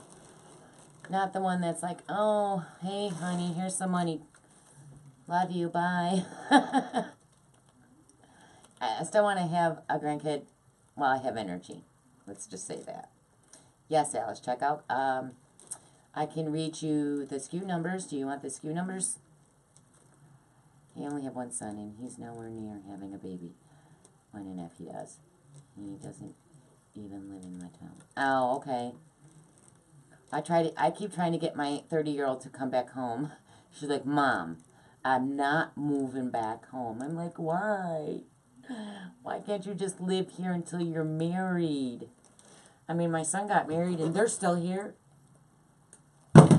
Not the one that's like, oh, hey, honey, here's some money. Love you, bye. I still want to have a grandkid while I have energy. Let's just say that. Yes, Alice, check out. I can read you the SKU numbers. Do you want the SKU numbers? I only have one son, and he's nowhere near having a baby. 1.5 he does. He doesn't even live in my town. Oh, okay. I keep trying to get my 30-year-old to come back home. She's like, Mom, I'm not moving back home. I'm like, why? Why can't you just live here until you're married? I mean, my son got married and they're still here,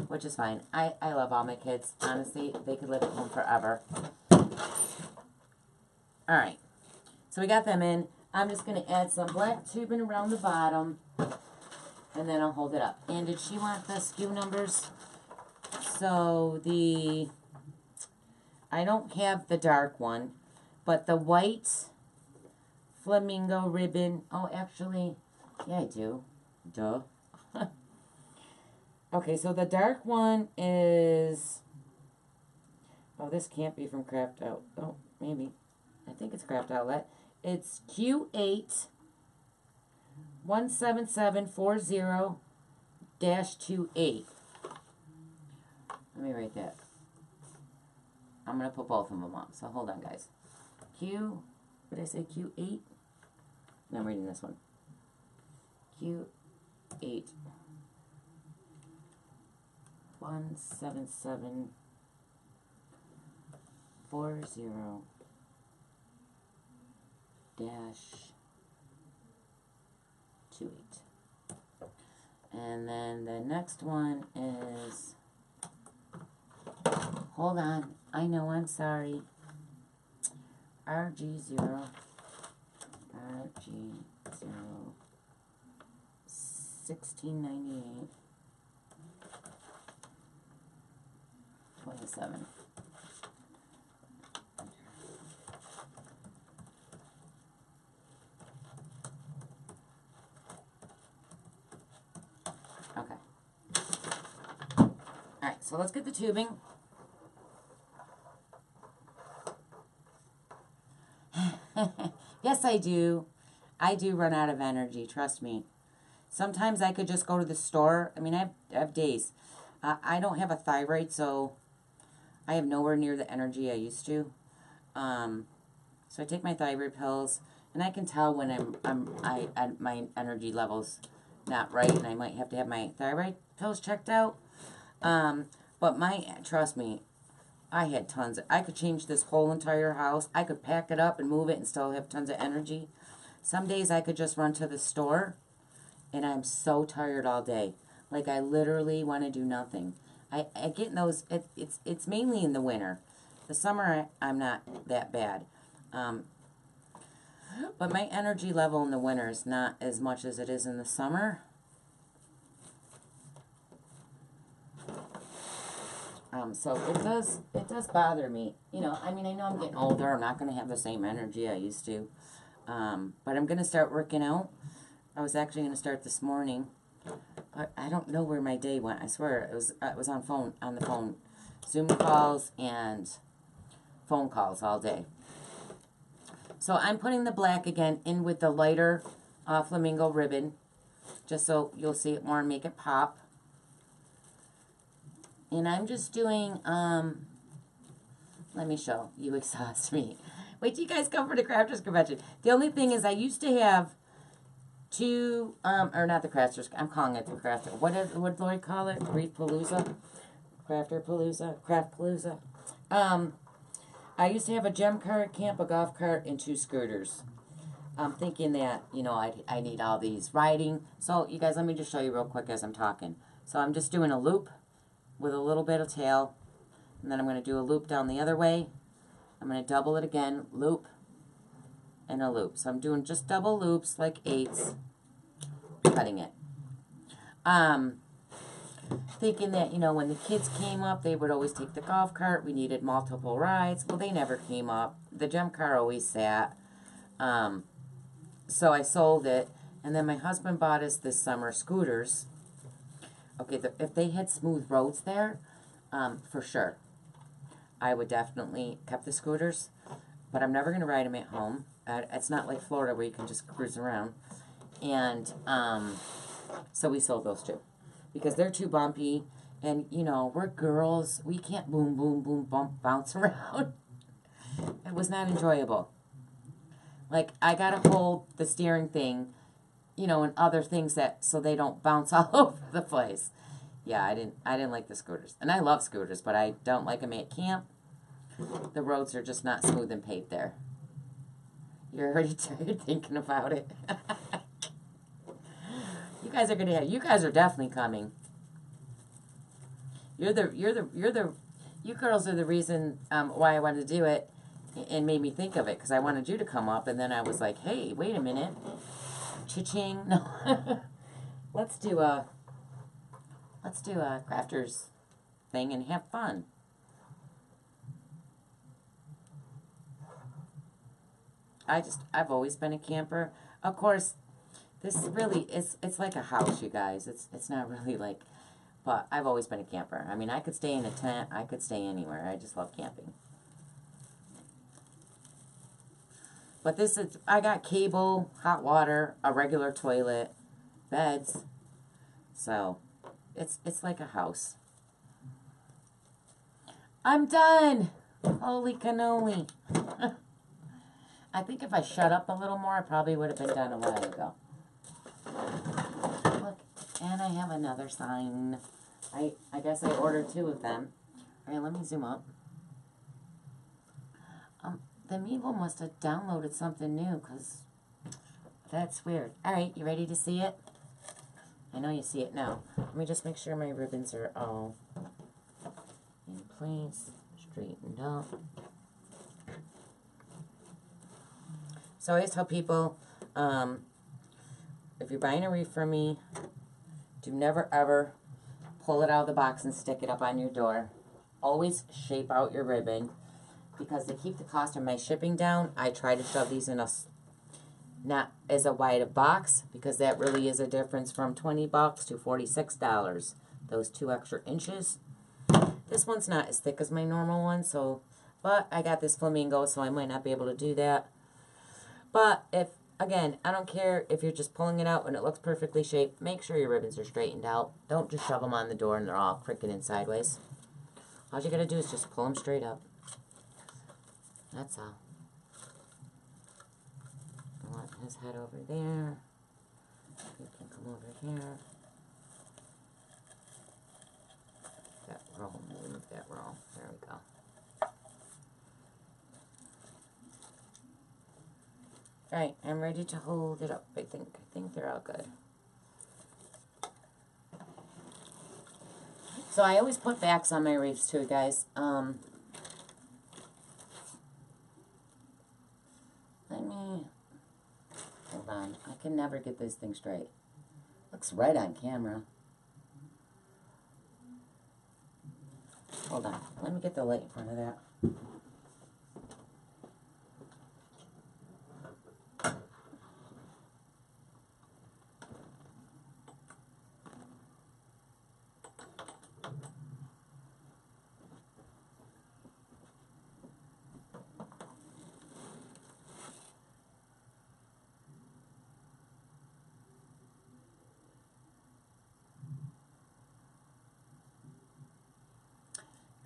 which is fine. I love all my kids. Honestly, they could live at home forever. All right. So we got them in. I'm just going to add some black tubing around the bottom, and then I'll hold it up. And did she want the SKU numbers? So I don't have the dark one, but the white flamingo ribbon. Oh, actually, yeah, I do. Duh. Okay, so the dark one is, oh, this can't be from Craft Out. Oh, maybe. I think it's Craft Outlet. It's Q8 17740-28. Let me write that. I'm going to put both of them up. So hold on, guys. What did I say? Q8? No, I'm reading this one. Q8 17740-28. And then the next one is, hold on, I know, I'm sorry, RG0 1698 27. Okay. Alright, so let's get the tubing. Yes, I do. I do run out of energy, trust me. Sometimes I could just go to the store. I mean, I have days. I don't have a thyroid, so I have nowhere near the energy I used to. So I take my thyroid pills, and I can tell when my energy level's not right, and I might have to have my thyroid pills checked out. But trust me, I had tons. I could change this whole entire house. I could pack it up and move it and still have tons of energy. Some days I could just run to the store, and I'm so tired all day. Like, I literally want to do nothing. I get in those, it's mainly in the winter. The summer, I'm not that bad. But my energy level in the winter is not as much as it is in the summer. So it does bother me. You know, I mean, I know I'm getting older. I'm not going to have the same energy I used to. But I'm going to start working out. I was actually going to start this morning. But I don't know where my day went. I swear, it was on the phone. Zoom calls and phone calls all day. So I'm putting the black again in with the lighter Flamingo ribbon, just so you'll see it more and make it pop. And I'm just doing, let me show you, exhaust me. Wait till you guys come for the Crafters Convention. The only thing is I used to have two, or not the Crafters, I'm calling it the Crafter. What did Lori call it? Wreath Palooza? Crafter Palooza? Craft Palooza? I used to have a gem cart, camp, a golf cart, and 2 scooters. I'm thinking that, you know, I need all these riding. So, you guys, let me just show you real quick as I'm talking. So, I'm just doing a loop with a little bit of tail. And then I'm going to do a loop down the other way. I'm going to double it again, loop, and a loop. So, I'm doing just double loops, like 8s, cutting it. Thinking that, you know, when the kids came up, they would always take the golf cart. We needed multiple rides. Well, they never came up. The gem car always sat. So I sold it. And then my husband bought us this summer scooters. Okay, if they had smooth roads there, for sure, I would definitely kept the scooters. But I'm never going to ride them at home. It's not like Florida where you can just cruise around. And so we sold those two. Because they're too bumpy, and, you know, we're girls. We can't boom, boom, boom, bump, bounce around. It was not enjoyable. Like, I got to hold the steering thing, you know, and other things so they don't bounce all over the place. Yeah, I didn't like the scooters. And I love scooters, but I don't like them at camp. The roads are just not smooth and paved there. You're already tired thinking about it. You guys are definitely coming. You girls are the reason why I wanted to do it and made me think of it, because I wanted you to come up, and then I was like, hey, wait a minute. Cha-ching. No. Let's do a crafters thing and have fun. I've always been a camper. Of course, this really, it's like a house, you guys. It's not really like, but I've always been a camper. I mean, I could stay in a tent. I could stay anywhere. I just love camping. But I got cable, hot water, a regular toilet, beds. So, it's like a house. I'm done. Holy cannoli. I think if I shut up a little more, I probably would have been done a while ago. Look, and I have another sign. I guess I ordered 2 of them. All right, let me zoom up. The Mingo must have downloaded something new, because that's weird. All right, you ready to see it? I know you see it now. Let me just make sure my ribbons are all in place, straightened up. So I always tell people, if you're buying a wreath from me, do never ever pull it out of the box and stick it up on your door. Always shape out your ribbon, because to keep the cost of my shipping down, I try to shove these in not as a wide a box, because that really is a difference from $20 to $46. Those 2 extra inches. This one's not as thick as my normal one, but I got this Flamingo, so I might not be able to do that. But again, I don't care if you're just pulling it out and it looks perfectly shaped. Make sure your ribbons are straightened out. Don't just shove them on the door and they're all crooked and sideways. All you gotta do is just pull them straight up. That's all. I want his head over there. You can come over here. That roll, move that roll. There we go. Alright, I'm ready to hold it up. I think they're all good. So I always put backs on my wreaths too, guys. Let me can never get this thing straight. Looks right on camera. Hold on. Let me get the light in front of that.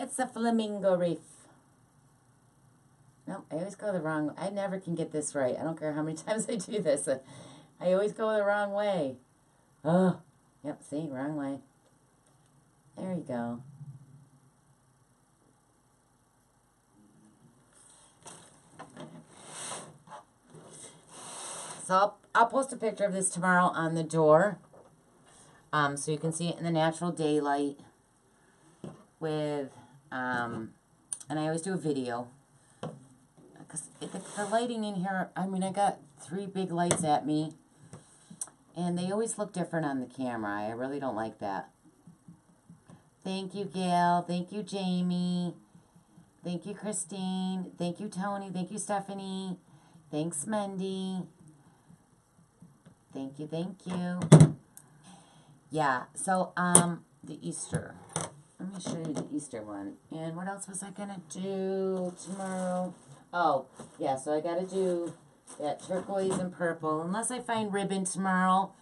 It's a Flamingo Wreath. No, I always go the wrong way. I never can get this right. I don't care how many times I do this. I always go the wrong way. Oh, yep, see, wrong way. There you go. So I'll post a picture of this tomorrow on the door. So you can see it in the natural daylight with, and I always do a video. Because the lighting in here, I mean, I got 3 big lights at me. And they always look different on the camera. I really don't like that. Thank you, Gail. Thank you, Jamie. Thank you, Christine. Thank you, Tony. Thank you, Stephanie. Thanks, Mendy. Thank you, thank you. Yeah, so, the Easter. Let me show you the Easter one. And what else was I going to do tomorrow? Oh, yeah, so I got to do that turquoise and purple. Unless I find ribbon tomorrow.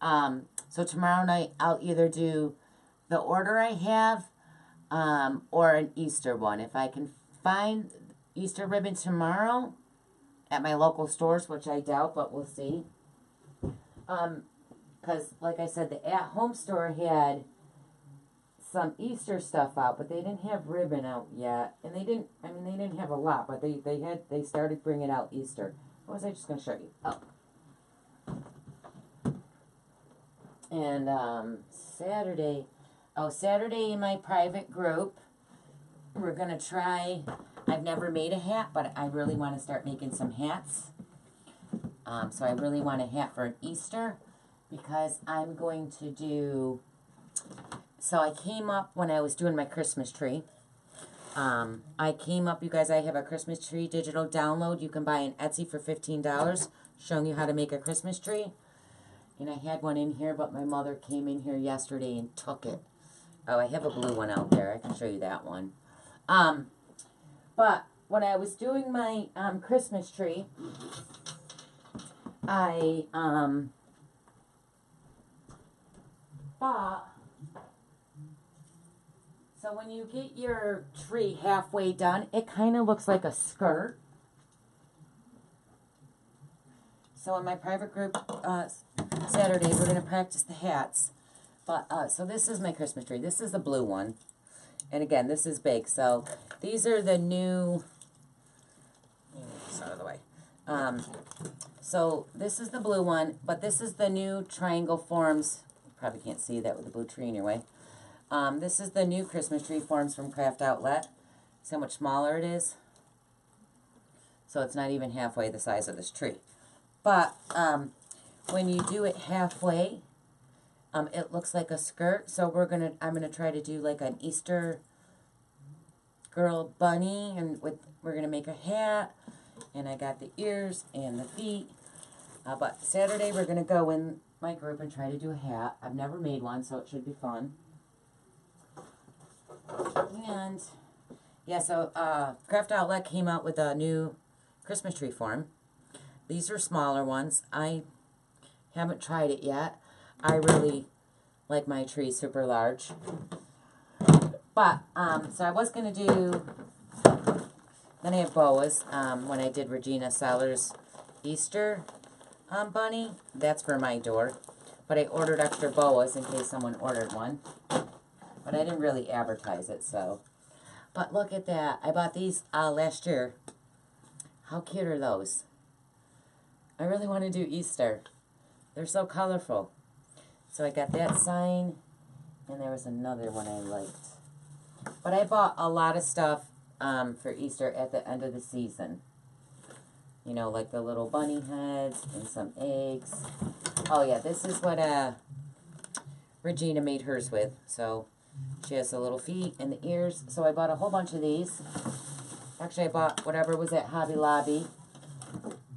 So tomorrow night, I'll either do the order I have or an Easter one. If I can find Easter ribbon tomorrow at my local stores, which I doubt, but we'll see. Because, like I said, the at-home store had some Easter stuff out, but they didn't have ribbon out yet. And they didn't, I mean, they didn't have a lot, but they started bringing out Easter. What was I just going to show you? Oh. And, Saturday in my private group, we're going to try, I've never made a hat, but I really want to start making some hats. So I really want a hat for an Easter, because I'm going to do, so I came up when I was doing my Christmas tree. I came up, you guys, I have a Christmas tree digital download you can buy on Etsy for $15, showing you how to make a Christmas tree. And I had one in here, but my mother came in here yesterday and took it. Oh, I have a blue one out there. I can show you that one. But when I was doing my Christmas tree, I bought, so when you get your tree halfway done, it kind of looks like a skirt. So in my private group Saturday, we're going to practice the hats. But so this is my Christmas tree. This is the blue one. And again, this is big. So these are the new, let me move this out of the way. So this is the blue one, but this is the new triangle forms. You probably can't see that with the blue tree in your way. This is the new Christmas tree forms from Craft Outlet. See how much smaller it is? So it's not even halfway the size of this tree. But when you do it halfway, it looks like a skirt. So I'm gonna try to do like an Easter girl bunny, and we're gonna make a hat. And I got the ears and the feet. But Saturday we're gonna go in my group and try to do a hat. I've never made one, so it should be fun. And yeah, so Craft Outlet came out with a new Christmas tree form. These are smaller ones. I haven't tried it yet. I really like my tree super large. But, so I was going to do, then I have boas. When I did Regina Seller's Easter bunny, that's for my door. But I ordered extra boas in case someone ordered one. But I didn't really advertise it, so. But look at that. I bought these last year. How cute are those? I really want to do Easter. They're so colorful. So I got that sign, and there was another one I liked. But I bought a lot of stuff for Easter at the end of the season. You know, like the little bunny heads and some eggs. Oh yeah, this is what Regina made hers with. So she has the little feet and the ears. So I bought a whole bunch of these. Actually, I bought whatever was at Hobby Lobby.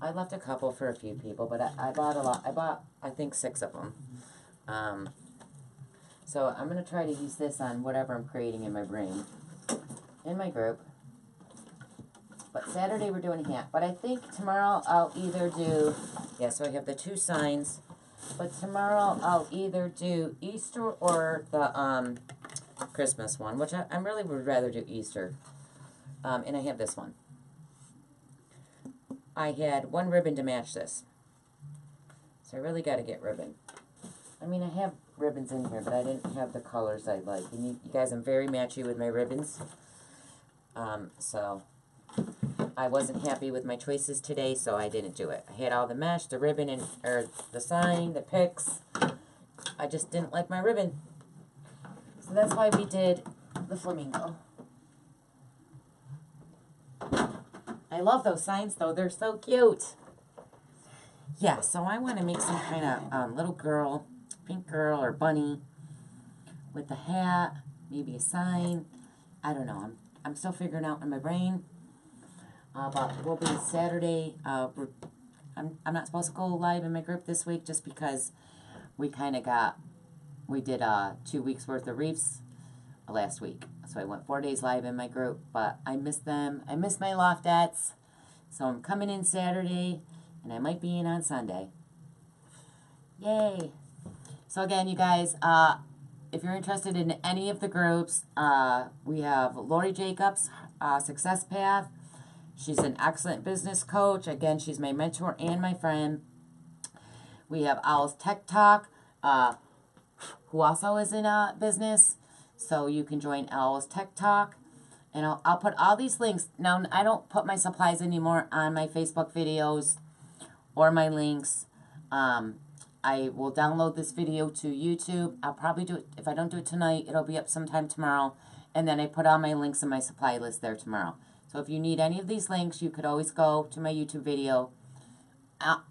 I left a couple for a few people, but I bought a lot. I bought, I think, 6 of them. So I'm going to try to use this on whatever I'm creating in my brain, in my group. But Saturday we're doing a hat. But I think tomorrow I'll either do, yeah, so I have the 2 signs. But tomorrow I'll either do Easter or the Christmas one, which I really would rather do Easter. And I have this one. I had 1 ribbon to match this. So I really got to get ribbon. I mean, I have ribbons in here, but I didn't have the colors I like. And you guys, I'm very matchy with my ribbons. So I wasn't happy with my choices today, so I didn't do it. I had all the mesh, the ribbon, and or the sign, the picks. I just didn't like my ribbon. So that's why we did the flamingo. I love those signs, though. They're so cute. Yeah, so I want to make some kind of little girl, pink girl or bunny with a hat, maybe a sign. I don't know. I'm still figuring out in my brain. But we'll be Saturday. I'm not supposed to go live in my group this week just because we kind of we did 2 weeks worth of Wreaths last week. So I went 4 days live in my group, but I miss them. I miss my Loftettes. So I'm coming in Saturday, and I might be in on Sunday. Yay. So again, you guys, if you're interested in any of the groups, we have Lori Jacobs, Success Path. She's an excellent business coach. Again, she's my mentor and my friend. We have Owl's TechTalk, who also is in business. So you can join Owl's TechTalk. And I'll put all these links. Now, I don't put my supplies anymore on my Facebook videos or my links. I will download this video to YouTube. I'll probably do it, if I don't do it tonight, it'll be up sometime tomorrow. And then I put all my links in my supply list there tomorrow. So if you need any of these links, you could always go to my YouTube video.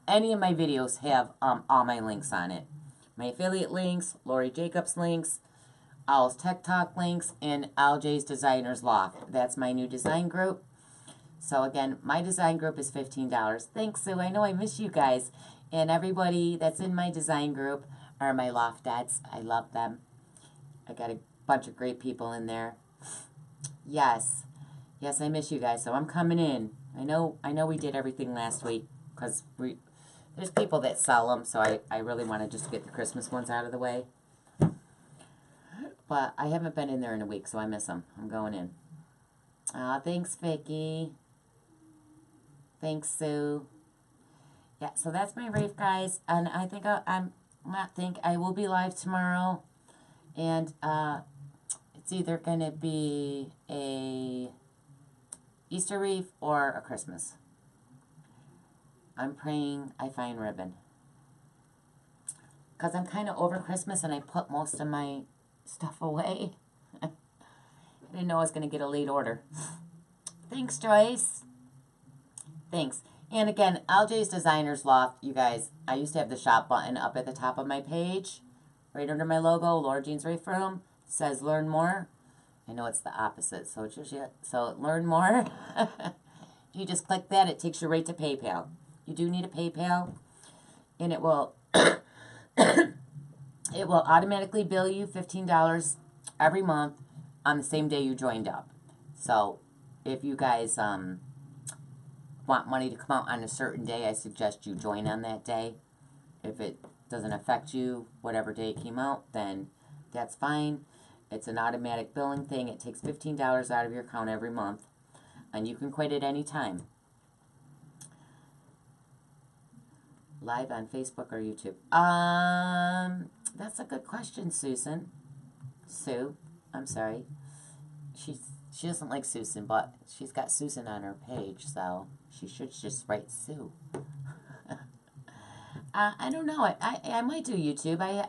Any of my videos have all my links on it. My affiliate links, Lori Jacobs links, Owl's Tech Talk links, and LJ's Designers Loft. That's my new design group. So again, my design group is $15. Thanks, Sue. I know I miss you guys. And everybody that's in my design group are my Loftettes. I love them. I got a bunch of great people in there. Yes. Yes, I miss you guys. So I'm coming in. I know we did everything last week because there's people that sell them. So I really want to just get the Christmas ones out of the way. But I haven't been in there in a week, so I miss them. I'm going in. Thanks, Vicky. Thanks, Sue. Yeah, so that's my Wreath, guys. And I think I will be live tomorrow. And it's either going to be a Easter Wreath or a Christmas. I'm praying I find ribbon. Because I'm kind of over Christmas and I put most of my stuff away. I didn't know I was going to get a late order. Thanks, Joyce. Thanks. And again, LJ's Designers Loft, you guys, I used to have the shop button up at the top of my page, right under my logo, Laura Jean's Wreath Room. It says learn more. I know it's the opposite, so it's just, so learn more. You just click that, it takes you right to PayPal. You do need a PayPal, and it will it will automatically bill you $15 every month on the same day you joined up. So if you guys want money to come out on a certain day, I suggest you join on that day. If it doesn't affect you, whatever day it came out, then that's fine. It's an automatic billing thing. It takes $15 out of your account every month, and you can quit at any time. Live on Facebook or YouTube? That's a good question, Susan. Sue, I'm sorry. She doesn't like Susan, but she's got Susan on her page, so she should just write Sue. I don't know. I might do YouTube. I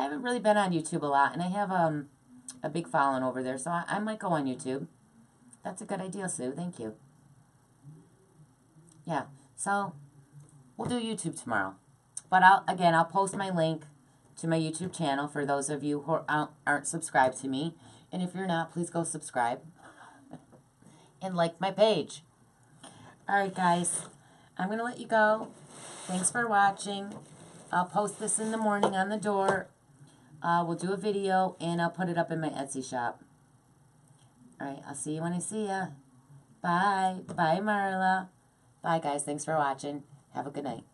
haven't really been on YouTube a lot, and I have a big following over there, so I might go on YouTube. That's a good idea, Sue. Thank you. Yeah. So we'll do YouTube tomorrow. But I'll post my link to my YouTube channel for those of you who aren't subscribed to me. And if you're not, please go subscribe and like my page. Alright guys, I'm going to let you go. Thanks for watching. I'll post this in the morning on the door. We'll do a video and I'll put it up in my Etsy shop. Alright, I'll see you when I see ya. Bye. Bye, Marla. Bye guys, thanks for watching. Have a good night.